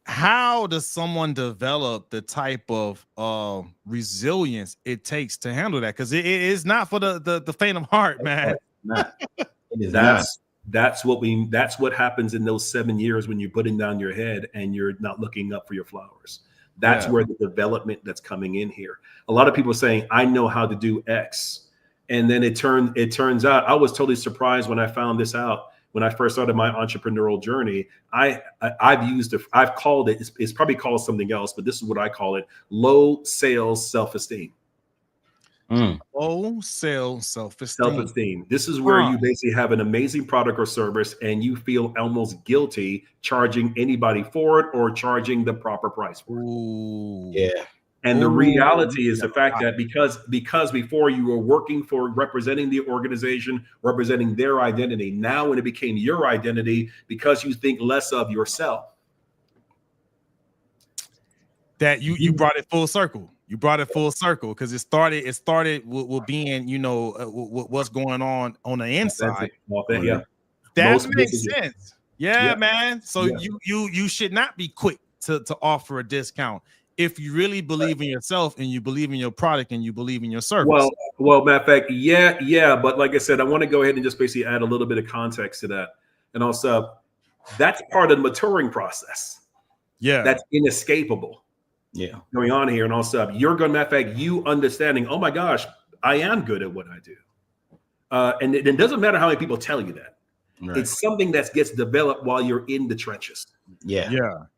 how does someone develop the type of resilience it takes to handle that? Because it is not for the faint of heart, man. It is not. That's what happens in those 7 years when you're putting down your head and you're not looking up for your flowers. That's where the development that's coming in here. A lot of people are saying, I know how to do X. And then it turns out, I was totally surprised when I found this out. When I first started my entrepreneurial journey, I've called it, it's probably called something else, but this is what I call it: low sales self-esteem. Low sales self-esteem. Self-esteem. This is where you basically have an amazing product or service and you feel almost guilty charging anybody for it or charging the proper price for it. Ooh. Yeah. And the reality is the fact that because before you were working for representing the organization, representing their identity, now when it became your identity, because you think less of yourself. That you brought it full circle. You brought it full circle because it started with being, what's going on the inside. That makes sense. Yeah, man. So you should not be quick to offer a discount if you really believe in yourself and you believe in your product and you believe in your service. Well, matter of fact, yeah. But like I said, I want to go ahead and just basically add a little bit of context to that. And also, that's part of the maturing process. Yeah. That's inescapable. Yeah. Going on here. And also, you're going to, matter of fact, you understanding, oh my gosh, I am good at what I do. And it doesn't matter how many people tell you that. Right. It's something that gets developed while you're in the trenches. Yeah.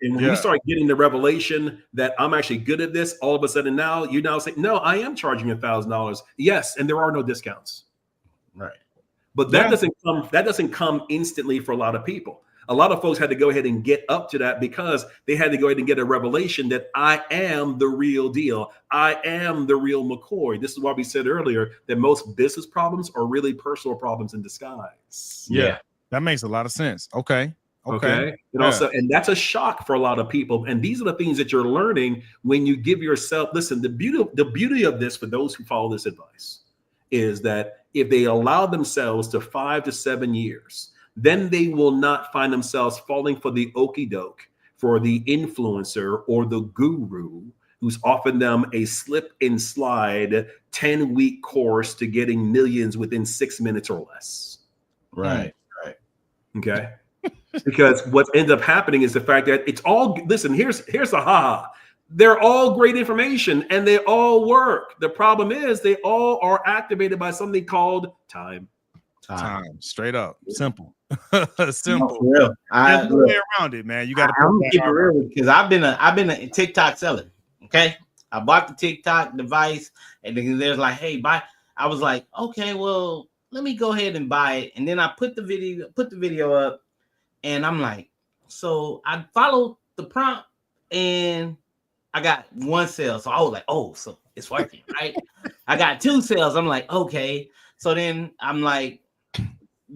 And when you start getting the revelation that I'm actually good at this, all of a sudden now you say, no, I am charging $1,000. Yes, and there are no discounts. Right. But that doesn't come instantly for a lot of people. A lot of folks had to go ahead and get up to that because they had to go ahead and get a revelation that I am the real deal. I am the real McCoy. This is why we said earlier that most business problems are really personal problems in disguise. Yeah. That makes a lot of sense. Okay. And that's a shock for a lot of people. And these are the things that you're learning when you give yourself, listen, the beauty of this for those who follow this advice is that if they allow themselves to 5 to 7 years, then they will not find themselves falling for the okie doke, for the influencer or the guru who's offering them a slip and slide 10-week course to getting millions within 6 minutes or less. Right. Okay. Because what ends up happening is the fact that it's all, listen, here's the haha. They're all great information and they all work. The problem is they all are activated by something called time. Straight up. Simple. Simple. No, real. There's no way around it, man. You got to keep it real because I've been a TikTok seller. Okay. I bought the TikTok device and then there's like, hey, buy. I was like, okay, well, let me go ahead and buy it. And then I put the video up and I'm like, so I followed the prompt and I got 1 sale. So I was like, oh, so it's working, right? I got 2 sales. I'm like, okay. So then I'm like,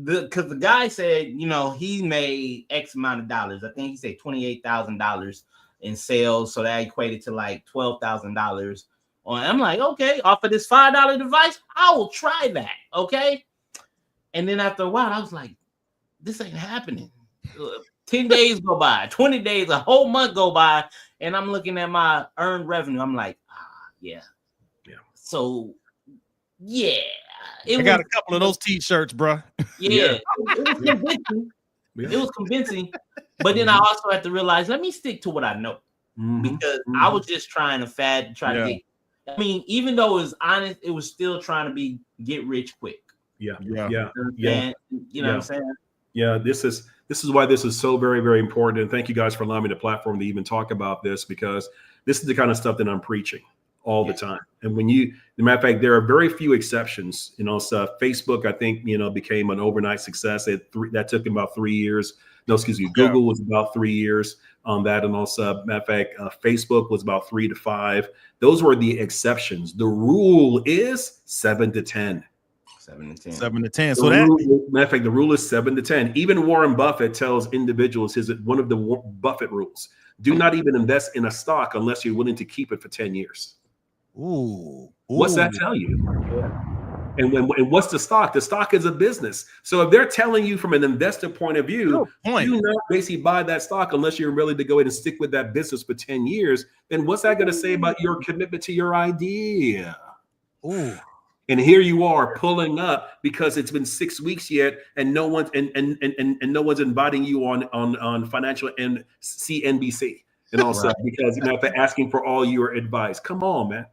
because the guy said, he made X amount of dollars. I think he said $28,000 in sales. So that equated to like $12,000. I'm like, okay, off of this $5 device, I will try that. Okay. And then after a while, I was like, this ain't happening. 10 days go by, 20 days, a whole month go by. And I'm looking at my earned revenue. I'm like, yeah. So, yeah. I got a couple of those t-shirts, bro. Yeah. It was convincing. It was convincing. But then I also have to realize, let me stick to what I know. Because I was just trying to to get. I mean, even though it was honest, it was still trying to get rich quick. Yeah. Yeah. Yeah. And you know what I'm saying? Yeah, this is why this is so very, very important. And thank you guys for allowing me the platform to even talk about this, because this is the kind of stuff that I'm preaching all the time. And when as a matter of fact, there are very few exceptions. So Facebook, I think, became an overnight success. That took about 3 years. No, excuse me. Google was about 3 years on that. And also, matter of fact, Facebook was about 3 to 5. Those were the exceptions. The rule is 7 to 10. 7 to 10. 7 to 10. So matter of fact, the rule is 7 to 10. Even Warren Buffett tells individuals one of the Buffett rules: do not even invest in a stock unless you're willing to keep it for 10 years. Ooh. What's that tell you? And what's the stock? The stock is a business. So if they're telling you from an investor point of view, do not basically buy that stock unless you're ready to go ahead and stick with that business for 10 years, then what's that going to say about your commitment to your idea? Ooh. And here you are pulling up because it's been 6 weeks yet, and no one's no one's inviting you on financial and CNBC and all stuff because they're asking for all your advice. Come on, man.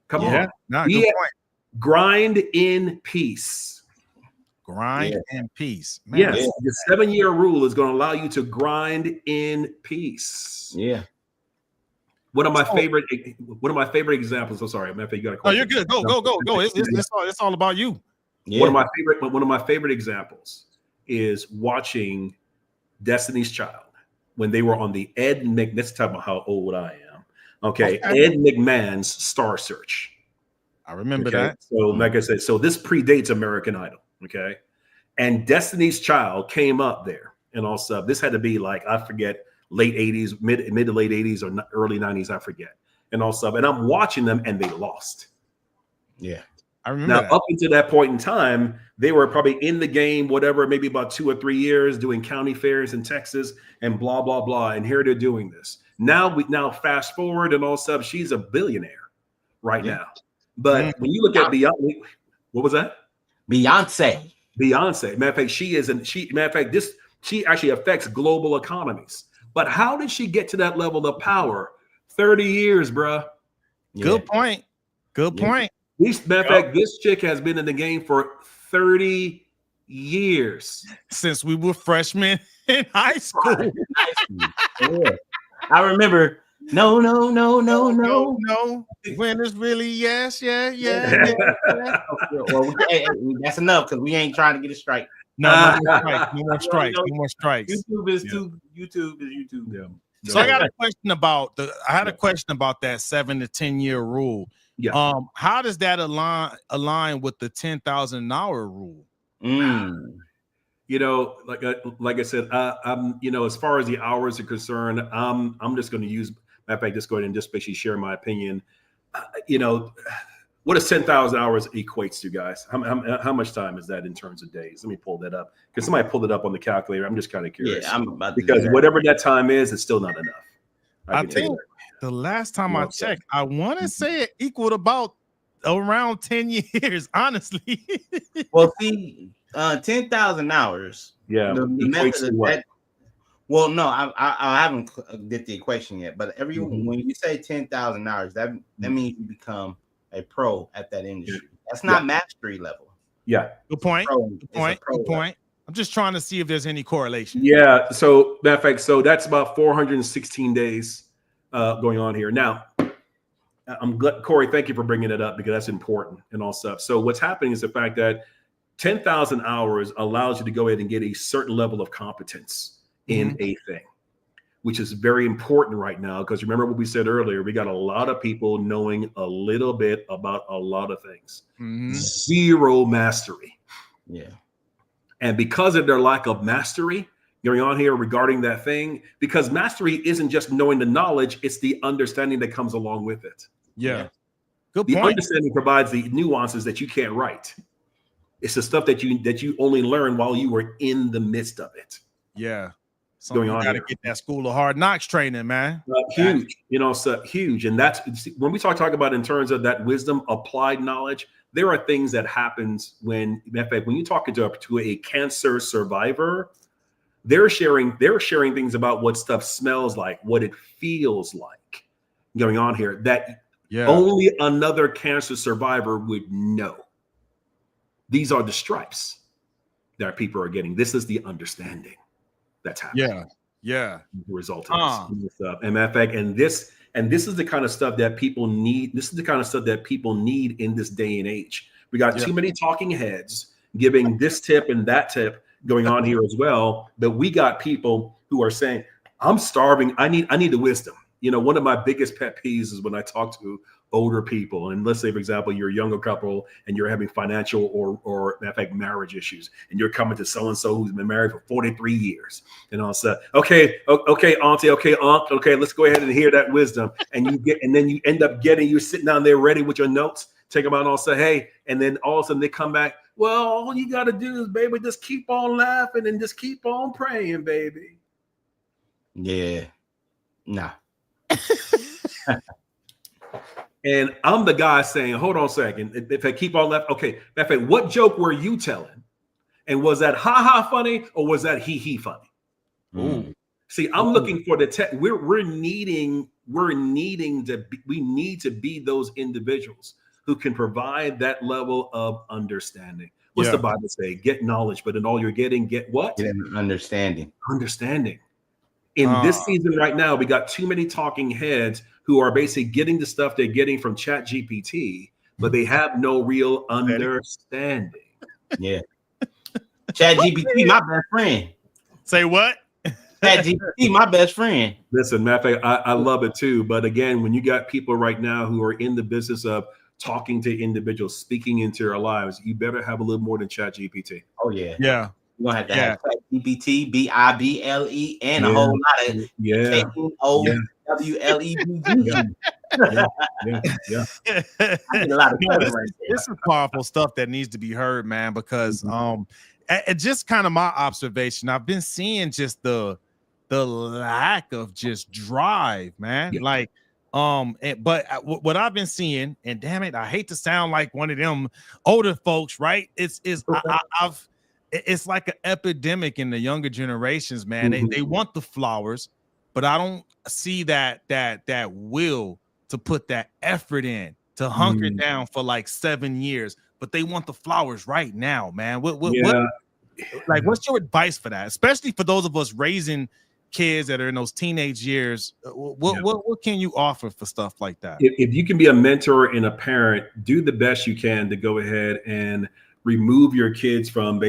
Come on. Good point. Grind in peace. Grind in peace. Man. Yes, the 7-year rule is going to allow you to grind in peace. Yeah. One of my favorite examples. I'm sorry, Matt, you got a question. Oh, you're good. Go. It's all about you. Yeah. One of my favorite examples is watching Destiny's Child when they were on the Ed McMahon. Let's talk about how old I am. Okay. Ed McMahon's Star Search. I remember that. So, like I said, this predates American Idol. Okay, and Destiny's Child came up there, and also this had to be like, I forget, late 80s, mid to late 80s or early 90s, I forget. And also, and I'm watching them and they lost. Yeah. I remember now that. Up until that point in time, they were probably in the game, whatever, maybe about 2 or 3 years doing county fairs in Texas and blah, blah, blah. And here they're doing this. Now fast forward and all stuff, she's a billionaire right now. But when you look at Beyonce, what was that? Beyonce. Matter of fact, she actually affects global economies. But how did she get to that level of power? 30 years, bruh. Yeah. Good point. Matter of fact, this chick has been in the game for 30 years. Since we were freshmen in high school. I remember. No. When it's really yes. Well, that's enough because we ain't trying to get a strike. No more strikes. YouTube is YouTube. Yeah. So I got a question about that 7 to 10 year rule. Yeah. How does that align with the 10,000 an hour rule? Like I said, I'm as far as the hours are concerned, I'm just going to use. Matter of fact, just go ahead and just basically share my opinion. What does 10,000 hours equates to, guys? How much time is that in terms of days? Let me pull that up because somebody pulled it up on the calculator. I'm just kind of curious. Yeah, I'm about to because whatever that time is, it's still not enough. I think the last time I checked, I want to say it equaled about around 10 years, honestly. Well, see, 10,000 hours. Yeah. The method of that. Well, no, I haven't did the equation yet. But when you say 10,000 hours, that means you become a pro at that industry. That's not mastery level. Yeah. Good point. Good point. I'm just trying to see if there's any correlation. Yeah. So matter of fact, that's about 416 days going on here. Now, I'm glad, Corey, thank you for bringing it up because that's important and all stuff. So what's happening is the fact that 10,000 hours allows you to go ahead and get a certain level of competence in a thing, which is very important right now. Because remember what we said earlier, we got a lot of people knowing a little bit about a lot of things. Zero mastery. Yeah. And because of their lack of mastery going on here regarding that thing, because mastery isn't just knowing the knowledge, it's the understanding that comes along with it. Yeah. Good point. The understanding provides the nuances that you can't write. It's the stuff that you only learn while you were in the midst of it. Yeah. So going you on got to get that school of hard knocks training, man. Huge, huge. And that's when we talk about in terms of that wisdom, applied knowledge, there are things that happens when you're talking to a cancer survivor, they're sharing things about what stuff smells like, what it feels like going on here that only another cancer survivor would know. These are the stripes that people are getting. This is the understanding that's happening. Yeah. The result of this stuff. And matter of fact, and this is the kind of stuff that people need. This is the kind of stuff that people need in this day and age. We got too many talking heads giving this tip and that tip going on here as well. But we got people who are saying, I'm starving. I need the wisdom. You know, one of my biggest pet peeves is when I talk to older people, and let's say, for example, you're a younger couple and you're having financial or matter of fact, marriage issues, and you're coming to so-and-so who's been married for 43 years. And I'll say, okay, auntie, okay, aunt, okay, let's go ahead and hear that wisdom. And then you end up you're sitting down there ready with your notes, take them out and I'll say, hey, and then all of a sudden they come back, well, all you got to do is, baby, just keep on laughing and just keep on praying, baby. Yeah. Nah. And I'm the guy saying, hold on a second. If I keep on laughing, okay, in fact, what joke were you telling? And was that ha-ha funny or was that he funny? Ooh. See, I'm looking for the we need to be those individuals who can provide that level of understanding. What's the Bible say? Get knowledge, but in all you're getting, get what? Get an understanding. Understanding. In this season right now, we got too many talking heads who are basically getting the stuff they're getting from Chat GPT, but they have no real understanding. Yeah. Chat GPT, my best friend. Say what? Chat GPT, my best friend. Listen, matter of fact, I love it too. But again, when you got people right now who are in the business of talking to individuals, speaking into their lives, you better have a little more than Chat GPT. Oh, yeah. Yeah. You're going to have Chat GPT, BIBLE, and a whole lot of KNOWLEBG. I need a lot of this is powerful stuff that needs to be heard, man, because just kind of my observation, I've been seeing just the lack of just drive, man. Like but what I've been seeing, and damn it, I hate to sound like one of them older folks, right? It's like an epidemic in the younger generations, man. They want the flowers, but I don't see that will to put that effort in to hunker down for like 7 years, but they want the flowers right now, man. What's your advice for that, especially for those of us raising kids that are in those teenage years? What can you offer for stuff like that? If you can be a mentor and a parent, do the best you can to go ahead and remove your kids from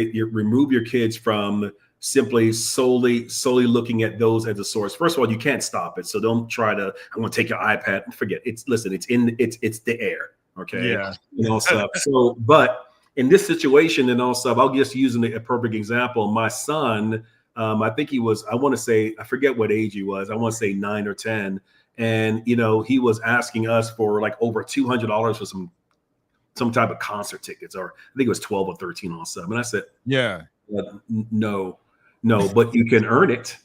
simply solely looking at those as a source. First of all, you can't stop it, so don't try to. I want to take your iPad and forget. It's the air. Okay. Yeah. And also, but in this situation, and also, I'll just use a perfect example. My son, I think he was. I want to say, I forget what age he was. I want to say 9 or 10, and he was asking us for like over $200 for some type of concert tickets, or I think it was 12 or 13 on sub. And I said, no, but you can earn it.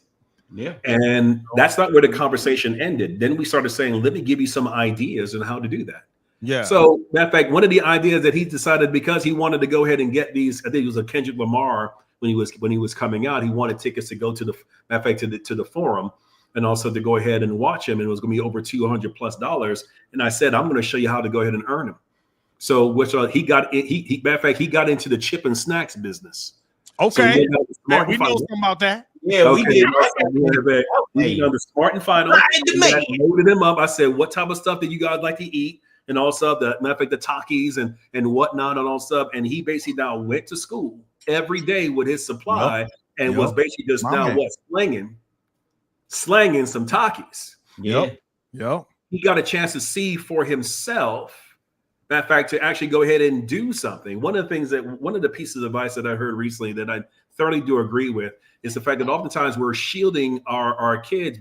Yeah. And that's not where the conversation ended. Then we started saying, let me give you some ideas on how to do that. Yeah. So matter of fact, one of the ideas that he decided, because he wanted to go ahead and get these, I think it was a Kendrick Lamar when he was coming out, he wanted tickets to go to the, matter of fact, to the forum, and also to go ahead and watch him. And it was going to be over $200+. And I said, I'm going to show you how to go ahead and earn them. So which he got, matter of fact, he got into the chip and snacks business. Okay. So we know something about that. Yeah, okay. We did the Smart and Final. Loaded them up. I said, what type of stuff that you guys like to eat? And also the matter of fact, the Takis and whatnot and all stuff. And he basically now went to school every day with his supply and was basically just slanging some Takis. Yep. He got a chance to see for himself. Matter of fact, to actually go ahead and do something. One of the pieces of advice that I heard recently that I thoroughly do agree with is the fact that oftentimes we're shielding our kids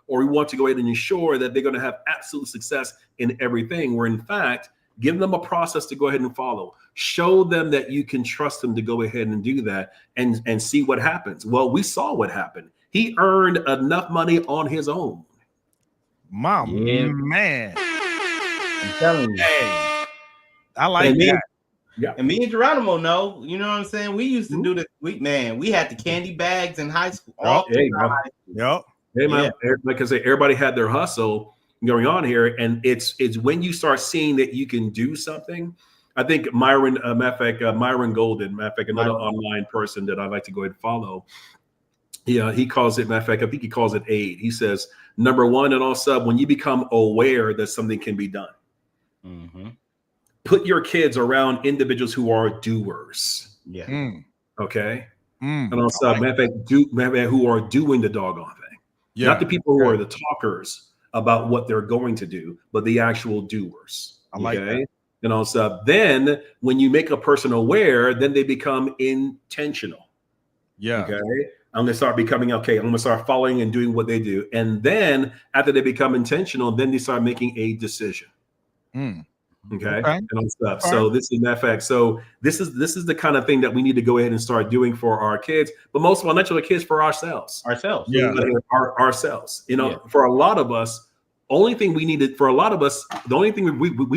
or we want to go ahead and ensure that they're going to have absolute success in everything, where in fact, give them a process to go ahead and follow. Show them that you can trust them to go ahead and do that and see what happens. Well, we saw what happened. He earned enough money on his own. Man. I'm telling you. Hey. I like that. Yeah. And me and Geronimo know, you know what I'm saying? We used to do this. We had the candy bags in high school. Hey, man. Like I say, everybody had their hustle going on here. And it's when you start seeing that you can do something, I think Myron, Myron Golden, matter of fact, another online person that I like to go ahead and follow. Yeah, he calls it, matter of fact, I think he calls it aid. He says, number one, and also when you become aware that something can be done, put your kids around individuals who are doers. Yeah. Okay. And also, matter of fact, who are doing the doggone thing. Yeah. Not the people who are the talkers about what they're going to do, but the actual doers. I like that. And also, then when you make a person aware, then they become intentional. Yeah. Okay. I'm going to start becoming okay. I'm going to start following and doing what they do. And then after they become intentional, then they start making a decision. Okay. And all stuff. So this is that fact. So this is the kind of thing that we need to go ahead and start doing for our kids, but most of all, not just our kids, for ourselves. Yeah. Ourselves. You know, for a lot of us, the only thing we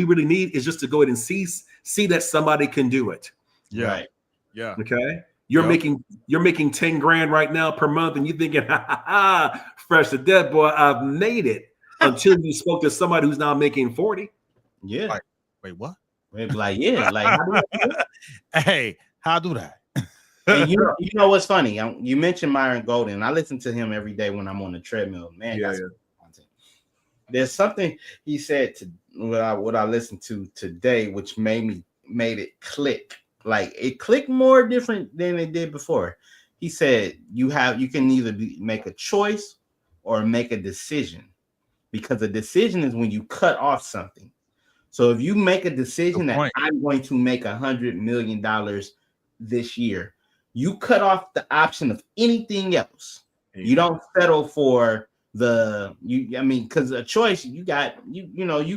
really need is just to go ahead and see that somebody can do it. Yeah. Right. Yeah. Okay. You're making 10 grand right now per month, and you're thinking, fresh to death, boy, I've made it. Until you spoke to somebody who's now making 40. Yeah. Like, wait, what? Like, yeah, like, how do I do that? Hey, how I do that? And you know what's funny? You mentioned Myron Golden. I listen to him every day when I'm on the treadmill. Man, there's something he said to what I listened to today, which made it click. Like, it clicked more different than it did before. He said you can either make a choice or make a decision, because a decision is when you cut off something. So if you make a decision that I'm going to make $100 million this year, you cut off the option of anything else. You don't settle for because a choice you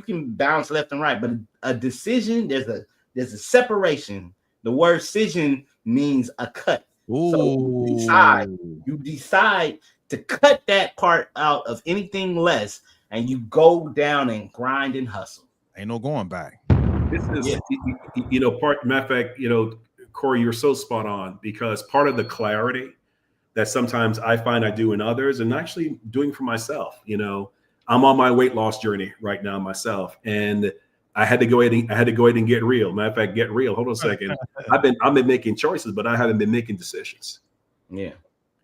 can bounce left and right, but a decision, there's a separation. The word decision means a cut. Ooh. So you decide to cut that part out of anything less, and you go down and grind and hustle. Ain't no going back. This is, matter of fact, Corey, you're so spot on, because part of the clarity that sometimes I find I do in others, and actually doing for myself, I'm on my weight loss journey right now myself, and I had to go ahead and get real. Matter of fact, get real. Hold on a second. I've been making choices, but I haven't been making decisions. Yeah.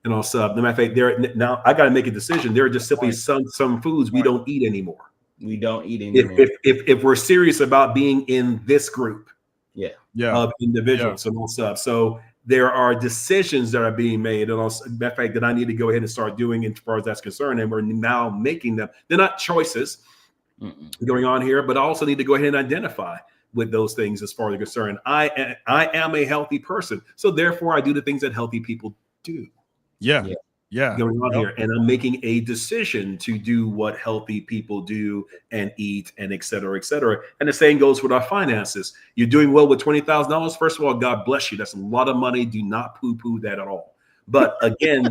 And also, matter of fact, now I got to make a decision. There are just simply some foods we don't eat anymore. We don't eat anymore. If we're serious about being in this group, of individuals and all stuff. So there are decisions that are being made, and also the fact that I need to go ahead and start doing as far as that's concerned, and we're now making them. They're not choices going on here, but I also need to go ahead and identify with those things as far as they're concerned. I am a healthy person, so therefore I do the things that healthy people do. Going on here, and I'm making a decision to do what healthy people do and eat, and et cetera, et cetera. And the same goes with our finances. You're doing well with $20,000. First of all, God bless you. That's a lot of money. Do not poo-poo that at all. But again,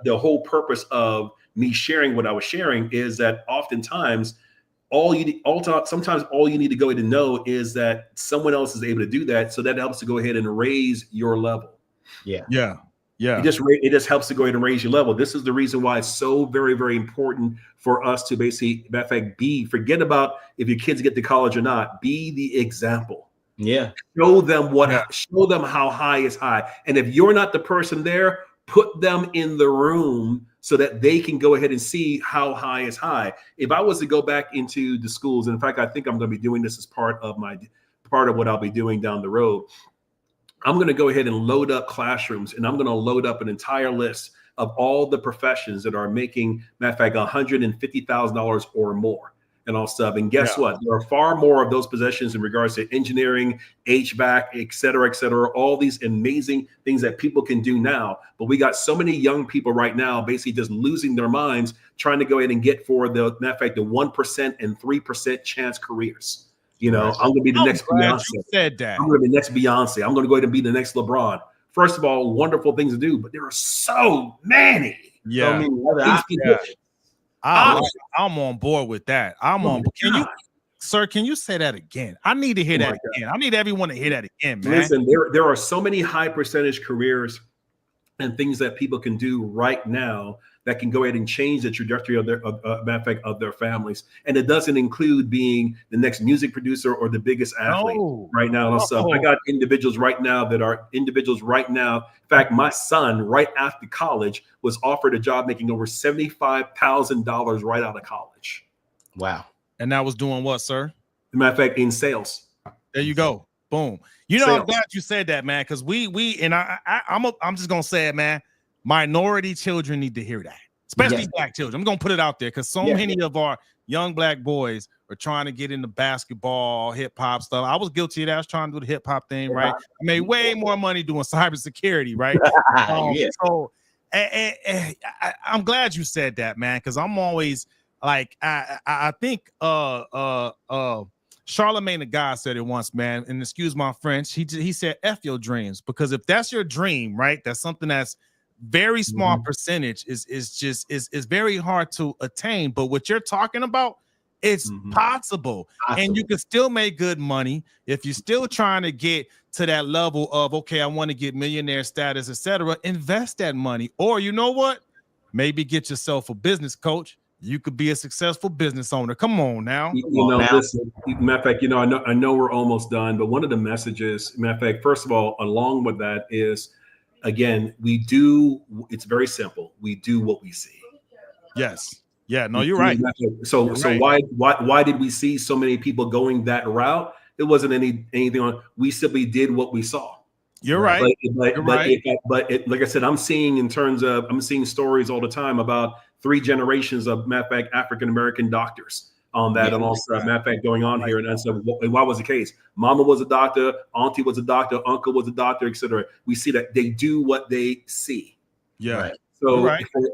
the whole purpose of me sharing what I was sharing is that oftentimes sometimes all you need to go ahead and know is that someone else is able to do that. So that helps to go ahead and raise your level. It just helps to go ahead and raise your level. This is the reason why it's so very, very important for us to basically, matter of fact, forget about if your kids get to college or not, be the example. Show them how high is high. And if you're not the person there, put them in the room so that they can go ahead and see how high is high. If I was to go back into the schools, and in fact, I think I'm going to be doing this as part of what I'll be doing down the road. I'm going to go ahead and load up classrooms, and I'm going to load up an entire list of all the professions that are making, matter of fact, $150,000 or more and all stuff. And guess what? There are far more of those positions in regards to engineering, HVAC, et cetera, all these amazing things that people can do now. But we got so many young people right now basically just losing their minds trying to go ahead and get for the, matter of fact, the 1% and 3% chance careers. I'm going to be the next Beyonce. You said that. I'm going to be the next Beyonce. I'm going to go ahead and be the next LeBron. First of all, wonderful things to do, but there are so many. I'm on board with that. Can you say that again? I need to hear that again. I need everyone to hear that again, man. Listen, there are so many high percentage careers and things that people can do right now that can go ahead and change the trajectory of their, matter of fact, of their families. And it doesn't include being the next music producer or the biggest athlete right now. And stuff. I got individuals right now. In fact, my son, right after college, was offered a job making over $75,000 right out of college. Wow. And that was doing what, sir? As a matter of fact, in sales. There you go. Boom. You know, I'm glad you said that, man, because I'm just gonna say it, man. Minority children need to hear that, especially black children. I'm gonna put it out there because so many of our young black boys are trying to get into basketball, hip hop stuff. I was guilty of that. I was trying to do the hip hop thing, right? I made way more money doing cybersecurity, right? So I'm glad you said that, man, because I'm always like, I think Charlemagne the God said it once, man, and excuse my French. He said, F your dreams, because if that's your dream, right, that's something that's very small percentage is very hard to attain. But what you're talking about, it's possible. And you can still make good money if you're still trying to get to that level of, okay, I want to get millionaire status, etc. Invest that money. Or you know what? Maybe get yourself a business coach. You could be a successful business owner. Come on now. Listen, matter of fact, I know we're almost done, but one of the messages, matter of fact, first of all, along with that is, again, it's very simple. We do what we see. Yes. Yeah, no, you're right. So why did we see so many people going that route? It wasn't anything on, we simply did what we saw. You're right. But like I said, I'm seeing stories all the time about 3 generations of, matter of fact, African-American doctors on that, and also matter of fact going on here. And so why was the case? Mama was a doctor, auntie was a doctor, uncle was a doctor, etc. We see that they do what they see. Yeah. Right. So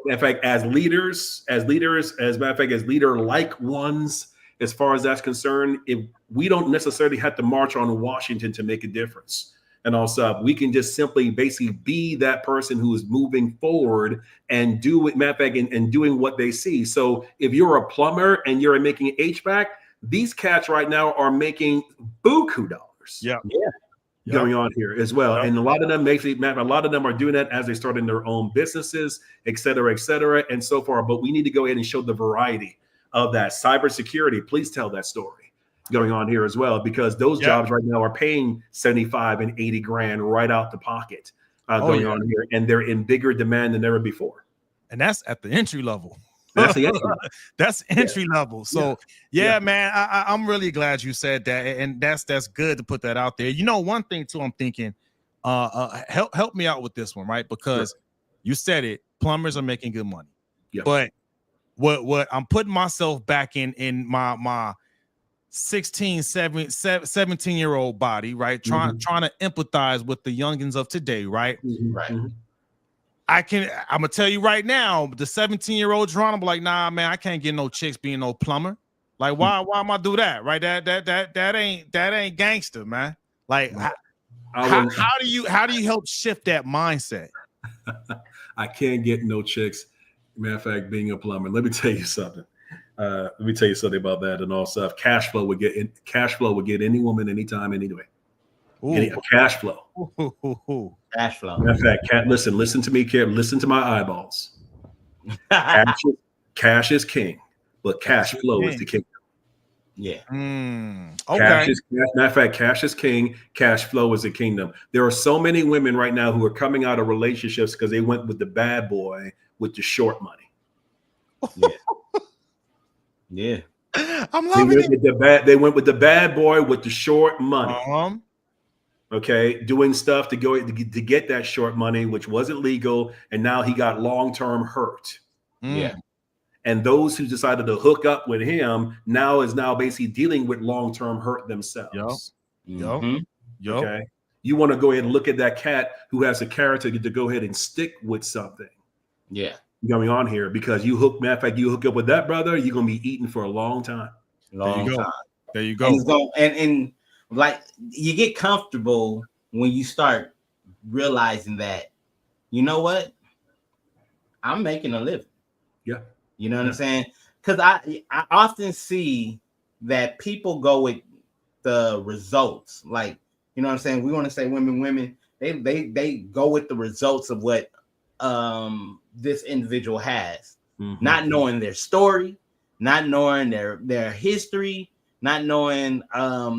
in fact, as leaders, as matter of fact, as leader-like ones, as far as that's concerned, if we don't necessarily have to march on Washington to make a difference. And also, we can just simply basically be that person who is moving forward and do it, matter of fact, and doing what they see. So if you're a plumber and you're making HVAC, these cats right now are making buku dollars. Going on here as well. And a lot of them are doing that as they start in their own businesses, et cetera, and so far. But we need to go ahead and show the variety of that. Cybersecurity, please tell that story going on here as well, because those jobs right now are paying 75 and 80 grand right out the pocket going on here, and they're in bigger demand than ever before. And that's at the entry level. That's the entry level. That's entry level. So man, I'm really glad you said that, and that's good to put that out there. You know, one thing too, I'm thinking, help me out with this one, right? Because you said it, plumbers are making good money. But what I'm putting myself back in my 16, 17-year-old body, right? Trying to empathize with the youngins of today, right? I'm gonna tell you right now, the 17-year-old Geronimo, like, nah, man, I can't get no chicks being no plumber. Like, why am I do that? Right? That ain't gangster, man. Like, how do you help shift that mindset? I can't get no chicks. Matter of fact, being a plumber. Let me tell you something. About that and all stuff. Cash flow would get any woman, anytime, anyway. Cash flow. Cash flow. Matter of fact, listen to me, Kim. Listen to my eyeballs. Cash is king, but cash flow is the king. Yeah. Okay. Matter of fact, cash is king. Cash flow is the kingdom. There are so many women right now who are coming out of relationships because they went with the bad boy with the short money. Yeah. I'm loving it. They went with the bad boy with the short money. Okay, doing stuff to get that short money, which wasn't legal, and now he got long-term hurt. And those who decided to hook up with him now basically dealing with long-term hurt themselves. Okay, you want to go ahead and look at that cat who has a character to go ahead and stick with something. Going on here, because you hook up with that brother, you're gonna be eating for a long time. There you go. And like, you get comfortable when you start realizing that, you know what, I'm making a living. You know what I'm saying? Because I often see that people go with the results. Like, you know what I'm saying? We want to say women, they go with the results of what this individual has, Mhm. not knowing their story, not knowing their history, not knowing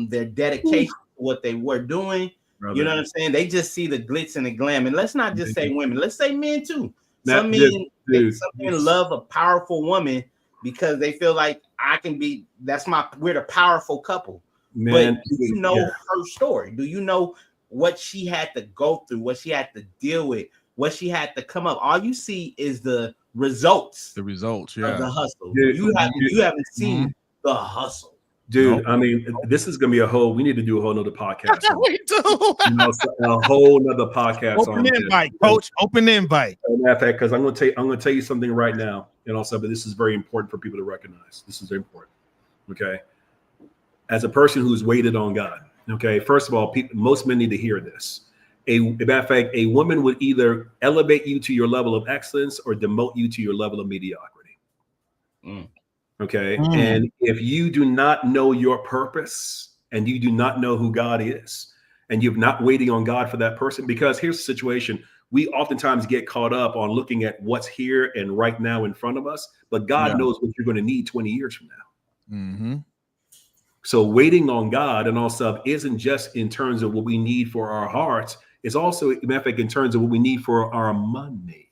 their dedication to what they were doing. Brother. You know what I'm saying? They just see the glitz and the glam. And let's not just say women, let's say men too. Some men, some men love a powerful woman because they feel like we're the powerful couple. Man, but do you know her story? Do you know what she had to go through, what she had to deal with, what she had to come up? All you see is the results. The results, of yeah. the hustle. Dude, you haven't seen the hustle. Dude, I mean, this is gonna be we need to do a whole nother podcast. We do. A whole nother podcast. Open invite, coach. Open invite. Because I'm gonna tell you something right now, and also, but this is very important for people to recognize. This is very important. Okay. As a person who's waited on God, okay, first of all, most men need to hear this. Matter of fact, a woman would either elevate you to your level of excellence or demote you to your level of mediocrity. Okay. And if you do not know your purpose and you do not know who God is, and you're not waiting on God for that person, because here's the situation. We oftentimes get caught up on looking at what's here and right now in front of us, but God knows what you're going to need 20 years from now. So waiting on God and all stuff isn't just in terms of what we need for our hearts. It's also, matter of fact, in terms of what we need for our money.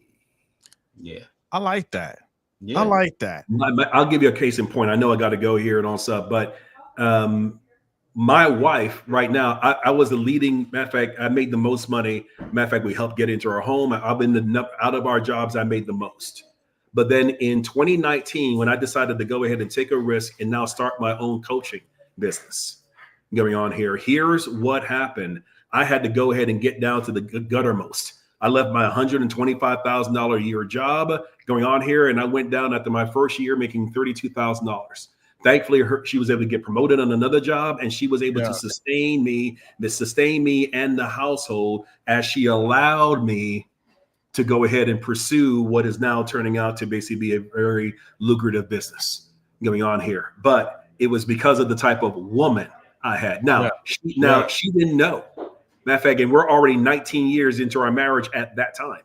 Yeah. I like that. Yeah. I like that. I'll give you a case in point. I know I got to go here and all stuff, but my wife right now, I was the leading, matter of fact, I made the most money. Matter of fact, we helped get into our home. I've been out of our jobs, I made the most. But then in 2019, when I decided to go ahead and take a risk and now start my own coaching business going on here, here's what happened. I had to go ahead and get down to the guttermost. I left my $125,000 a year job going on here, and I went down after my first year making $32,000. Thankfully, she was able to get promoted on another job, and she was able to sustain me and the household as she allowed me to go ahead and pursue what is now turning out to basically be a very lucrative business going on here. But it was because of the type of woman I had. Now, she didn't know. Matter of fact, and we're already 19 years into our marriage at that time.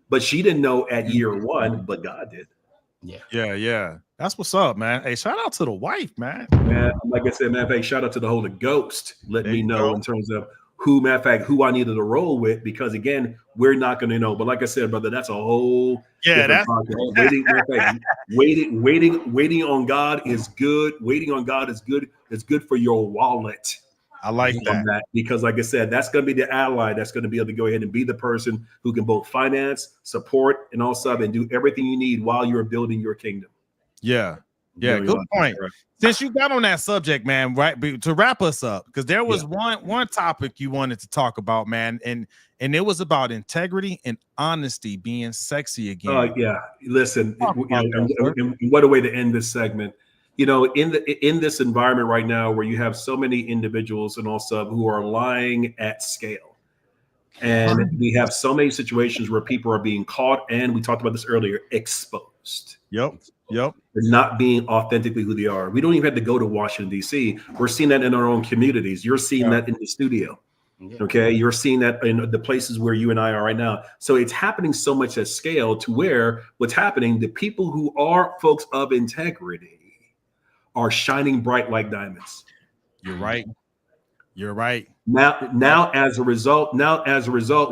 But she didn't know at year one, but God did. Yeah. That's what's up, man. Hey, shout out to the wife, man. Man, like I said, matter of fact, shout out to the Holy Ghost. Let me know in terms of who I needed to roll with, because again, we're not going to know. But like I said, brother, that's a whole that's waiting on God is good. Waiting on God is good. It's good for your wallet. I like that because, like I said, that's going to be the ally that's going to be able to go ahead and be the person who can both finance, support, and also and do everything you need while you're building your kingdom. Yeah. Good point. Since you got on that subject, man, right, to wrap us up, because there was one topic you wanted to talk about, man, and it was about integrity and honesty being sexy again. Listen, what a way to end this segment. You know, in this environment right now where you have so many individuals and also who are lying at scale, and we have so many situations where people are being caught, and we talked about this earlier, exposed. Yep. They're not being authentically who they are. We don't even have to go to Washington, D.C. We're seeing that in our own communities. You're seeing that in the studio. Okay. You're seeing that in the places where you and I are right now. So it's happening so much at scale to where what's happening, the people who are folks of integrity are shining bright like diamonds. You're right. Now, as a result,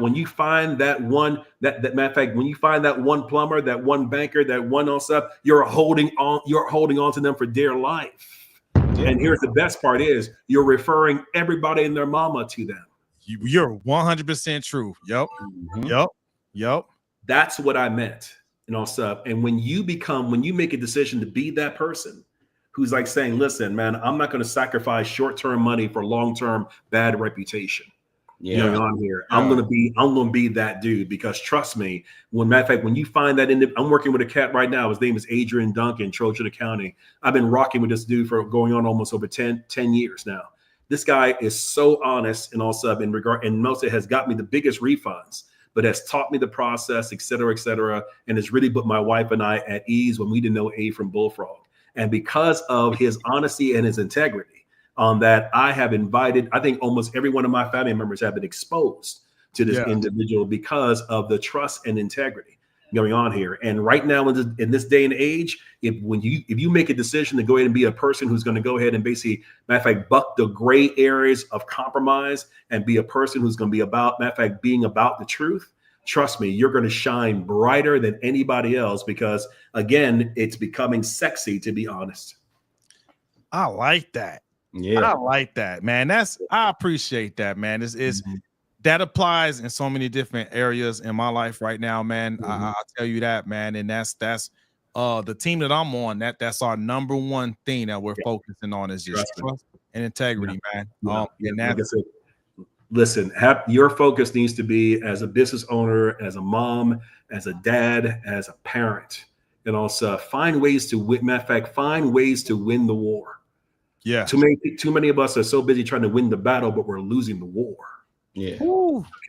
when you find that one, that matter of fact, when you find that one plumber, that one banker, that one else up, you're holding on to them for dear life. And here's the best part is you're referring everybody and their mama to them. You're 100% true. Yep. That's what I meant. And when you make a decision to be that person who's like saying, listen, man, I'm not going to sacrifice short-term money for long-term bad reputation. On here. I'm going to be that dude, because trust me, matter of fact, when you find that I'm working with a cat right now. His name is Adrian Duncan, Trojan County. I've been rocking with this dude for going on almost over 10 years now. This guy is so honest and also and mostly has got me the biggest refunds, but has taught me the process, et cetera, and has really put my wife and I at ease when we didn't know A from Bullfrog. And because of his honesty and his integrity, that I have invited, I think almost every one of my family members have been exposed to this individual because of the trust and integrity going on here. And right now in this day and age, if you make a decision to go ahead and be a person who's going to go ahead and basically, matter of fact, buck the gray areas of compromise and be a person who's going to be about, matter of fact, being about the truth, trust me, you're going to shine brighter than anybody else because, again, it's becoming sexy to be honest. I like that. Yeah, I like that, man. I appreciate that, man. Is that applies in so many different areas in my life right now, man. I'll tell you that, man. And that's the team that I'm on. That's our number one thing that we're focusing on is just trust and integrity, man. And like I said, listen, your focus needs to be as a business owner, as a mom, as a dad, as a parent, and also find ways to win. Matter of fact, find ways to win the war. Yeah. Too many of us are so busy trying to win the battle, but we're losing the war. Yeah.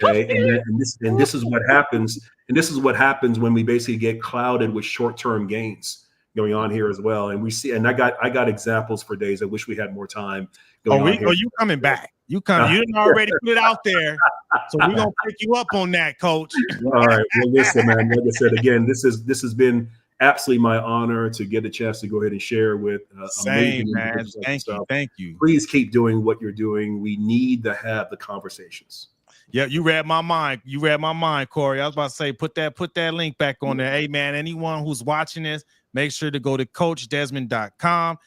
Okay. And this is what happens. And this is what happens when we basically get clouded with short-term gains going on here as well. And we see, and I got examples for days. I wish we had more time. You coming back? You didn't already put it out there, so we're gonna pick you up on that, Coach. All right. Well, listen, man. Like I said again, this has been absolutely my honor to get a chance to go ahead and share with amazing man. Thank you. Please keep doing what you're doing. We need to have the conversations. Yeah, you read my mind. Corey. I was about to say, put that link back on there. Hey, man, anyone who's watching this, make sure to go to CoachDesmond.com.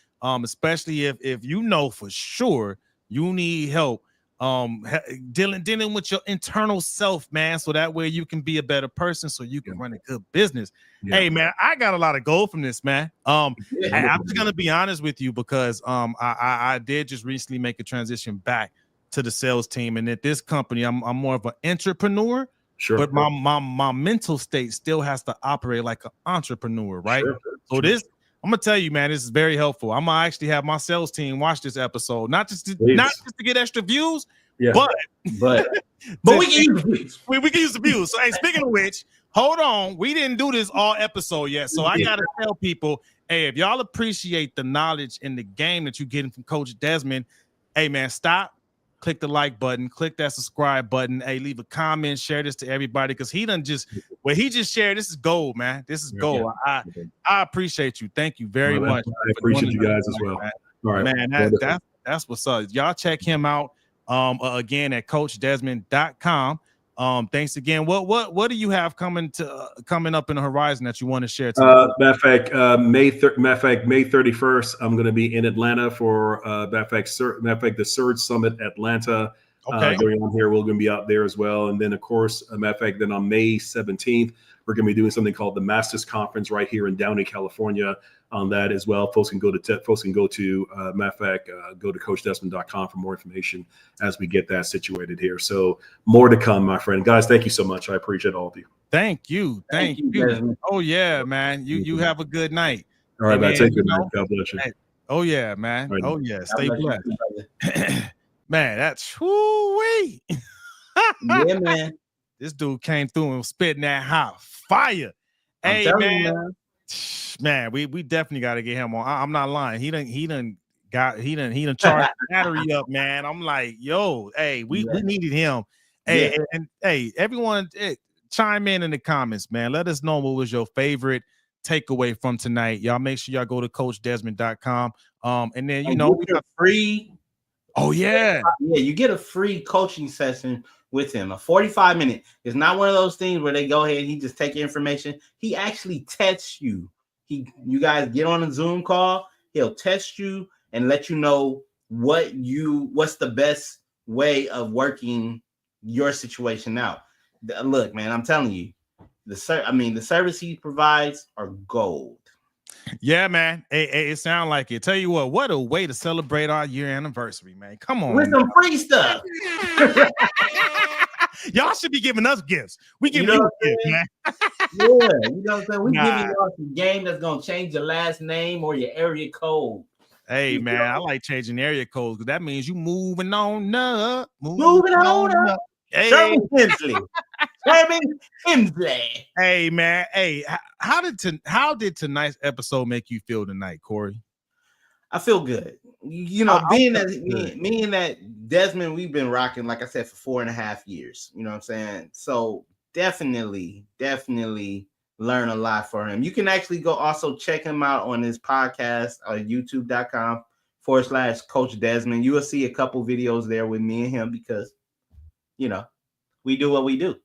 Especially if you know for sure you need help dealing with your internal self, man, so that way you can be a better person, so you can run a good business. Hey, man, I got a lot of gold from this, man. I'm just gonna be honest with you because I did just recently make a transition back to the sales team, and at this company, I'm more of an entrepreneur. Sure. But my mental state still has to operate like an entrepreneur, right? So this, I'm gonna tell you, man, this is very helpful. I'm gonna actually have my sales team watch this episode, not just to get extra views, but we can use the views. We can use the views. So, hey, speaking of which, hold on, we didn't do this all episode yet, so I gotta tell people, hey, if y'all appreciate the knowledge in the game that you're getting from Coach Desmond, hey, man, stop. Click the like button, click that subscribe button. Hey, leave a comment, share this to everybody because he just shared. This is gold, man. This is gold. I appreciate you. Thank you very much. I appreciate you guys as well. Man. All right, man. That's what's up. Y'all check him out again at CoachDesmond.com. Thanks again. What do you have coming up in the horizon that you want to share today? Matter of fact, May 31st, I'm going to be in Atlanta for matter of fact, the Surge Summit Atlanta. Going on here, we're going to be out there as well. And then, of course, matter of fact, then on May 17th, we're going to be doing something called the Masters Conference right here in Downey, California. On that as well, folks can go to matter of fact, go to CoachDesmond.com for more information as we get that situated here. So more to come, my friend. Guys, thank you so much. I appreciate all of you. Thank you. Oh yeah, man. You have a good night. All right, man. Take care, man. God bless you. Hey, oh yeah, man. Right. Oh yeah. Stay blessed. Man, that's whoo-wee. Yeah, man. This dude came through and spitting that hot fire. Hey, man. Man, we definitely got to get him on. I'm not lying. He done charged the battery up, man. I'm like, yo, hey, we needed him. Hey, and hey, everyone, chime in the comments, man. Let us know what was your favorite takeaway from tonight. Y'all make sure y'all go to CoachDesmond.com. And then we got free. Oh yeah, you get a free coaching session with him. A 45-minute. It's not one of those things where they go ahead and he just take your information. He actually tests you. You guys get on a Zoom call. He'll test you and let you know what's the best way of working your situation out. Look, man, I'm telling you, the service he provides are gold. Yeah, man. It sounds like it. Tell you what a way to celebrate our year anniversary, man. Come on. With some free stuff. Y'all should be giving us gifts. We give you gifts, man. Yeah, you know what I'm saying? We give you some game that's gonna change your last name or your area code. Hey, man, I like changing area codes because that means you moving on up. Moving on up. Hey. Sherman Hensley. Hey, man. Hey, how did tonight's episode make you feel tonight, Corey? I feel good. You know, being that Desmond, we've been rocking, like I said, for 4.5 years. You know what I'm saying? So definitely learn a lot from him. You can actually go also check him out on his podcast on youtube.com/Coach Desmond. You will see a couple videos there with me and him because, you know, we do what we do.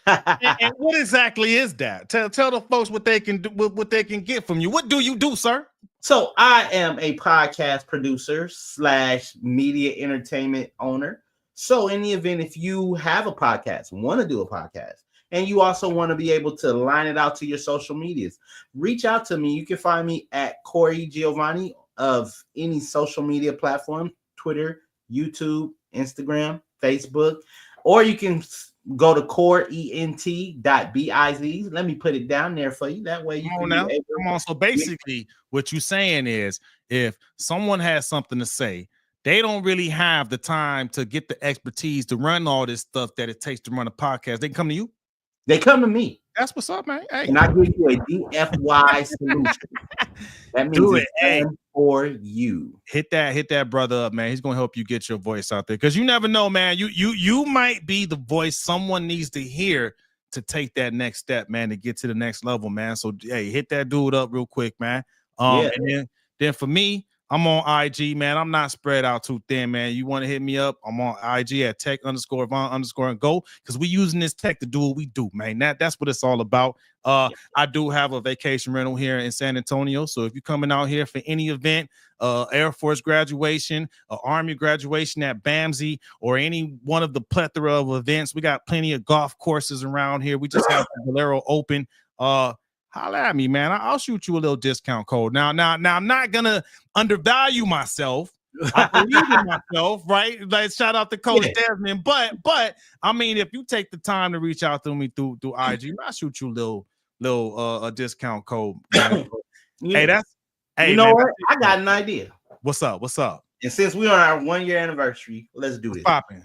And what exactly is that? Tell the folks what they can do, what they can get from you. What do you do, sir? So I am a podcast producer / media entertainment owner. So in the event, if you have a podcast, want to do a podcast, and you also want to be able to line it out to your social medias, reach out to me. You can find me at Corey Giovanni of any social media platform, Twitter, YouTube, Instagram, Facebook, or you can go to coreent.biz. Let me put it down there for you. That way you Come on. So basically, what you're saying is, if someone has something to say, they don't really have the time to get the expertise to run all this stuff that it takes to run a podcast. They can come to you. They come to me. That's what's up, man. Hey. And I give you a DFY solution. That means it's done for you. Hit that brother up, man. He's gonna help you get your voice out there, because you never know, man. You might be the voice someone needs to hear to take that next step, man, to get to the next level, man. So hey, hit that dude up real quick, man. And then for me, I'm on IG, man. I'm not spread out too thin, man. You want to hit me up? I'm on IG at tech_Von_go, because we using this tech to do what we do, man. That's what it's all about. I do have a vacation rental here in San Antonio. So if you're coming out here for any event, Air Force graduation, Army graduation at BAMSI, or any one of the plethora of events, we got plenty of golf courses around here. We just have the Valero Open. Holla at me, man. I'll shoot you a little discount code. Now, I'm not gonna undervalue myself. I believe in myself, right? Like, shout out to Coach Desmond. But I mean, if you take the time to reach out to me through IG, I'll shoot you a little discount code. You know what? I got an idea. What's up? And since we're on our 1-year anniversary, let's do this. Popping.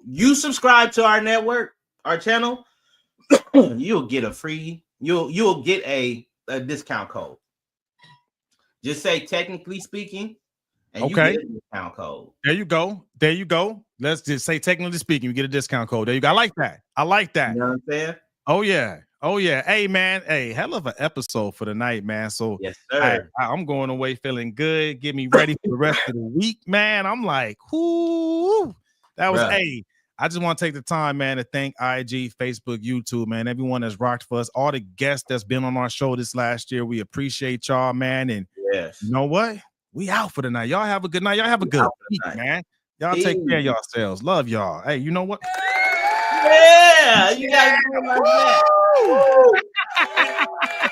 You subscribe to our network, our channel, you'll get a free. You'll get a discount code. Just say technically speaking, and you get a discount code. There you go. Let's just say technically speaking, you get a discount code. There you go. I like that. You know what I'm saying? Oh yeah. Hey man, hell of an episode for the night, man. So yes, sir. I'm going away feeling good. Get me ready for the rest of the week, man. I'm like, whoo, that was I just want to take the time, man, to thank IG, Facebook, YouTube, man, everyone that's rocked for us, all the guests that's been on our show this last year. We appreciate y'all, man. And you know what? We out for the night. Y'all have a good night. Y'all have a good week, man. Y'all take care of yourselves. Love y'all. Hey, you know what? Yeah, you guys do it like that.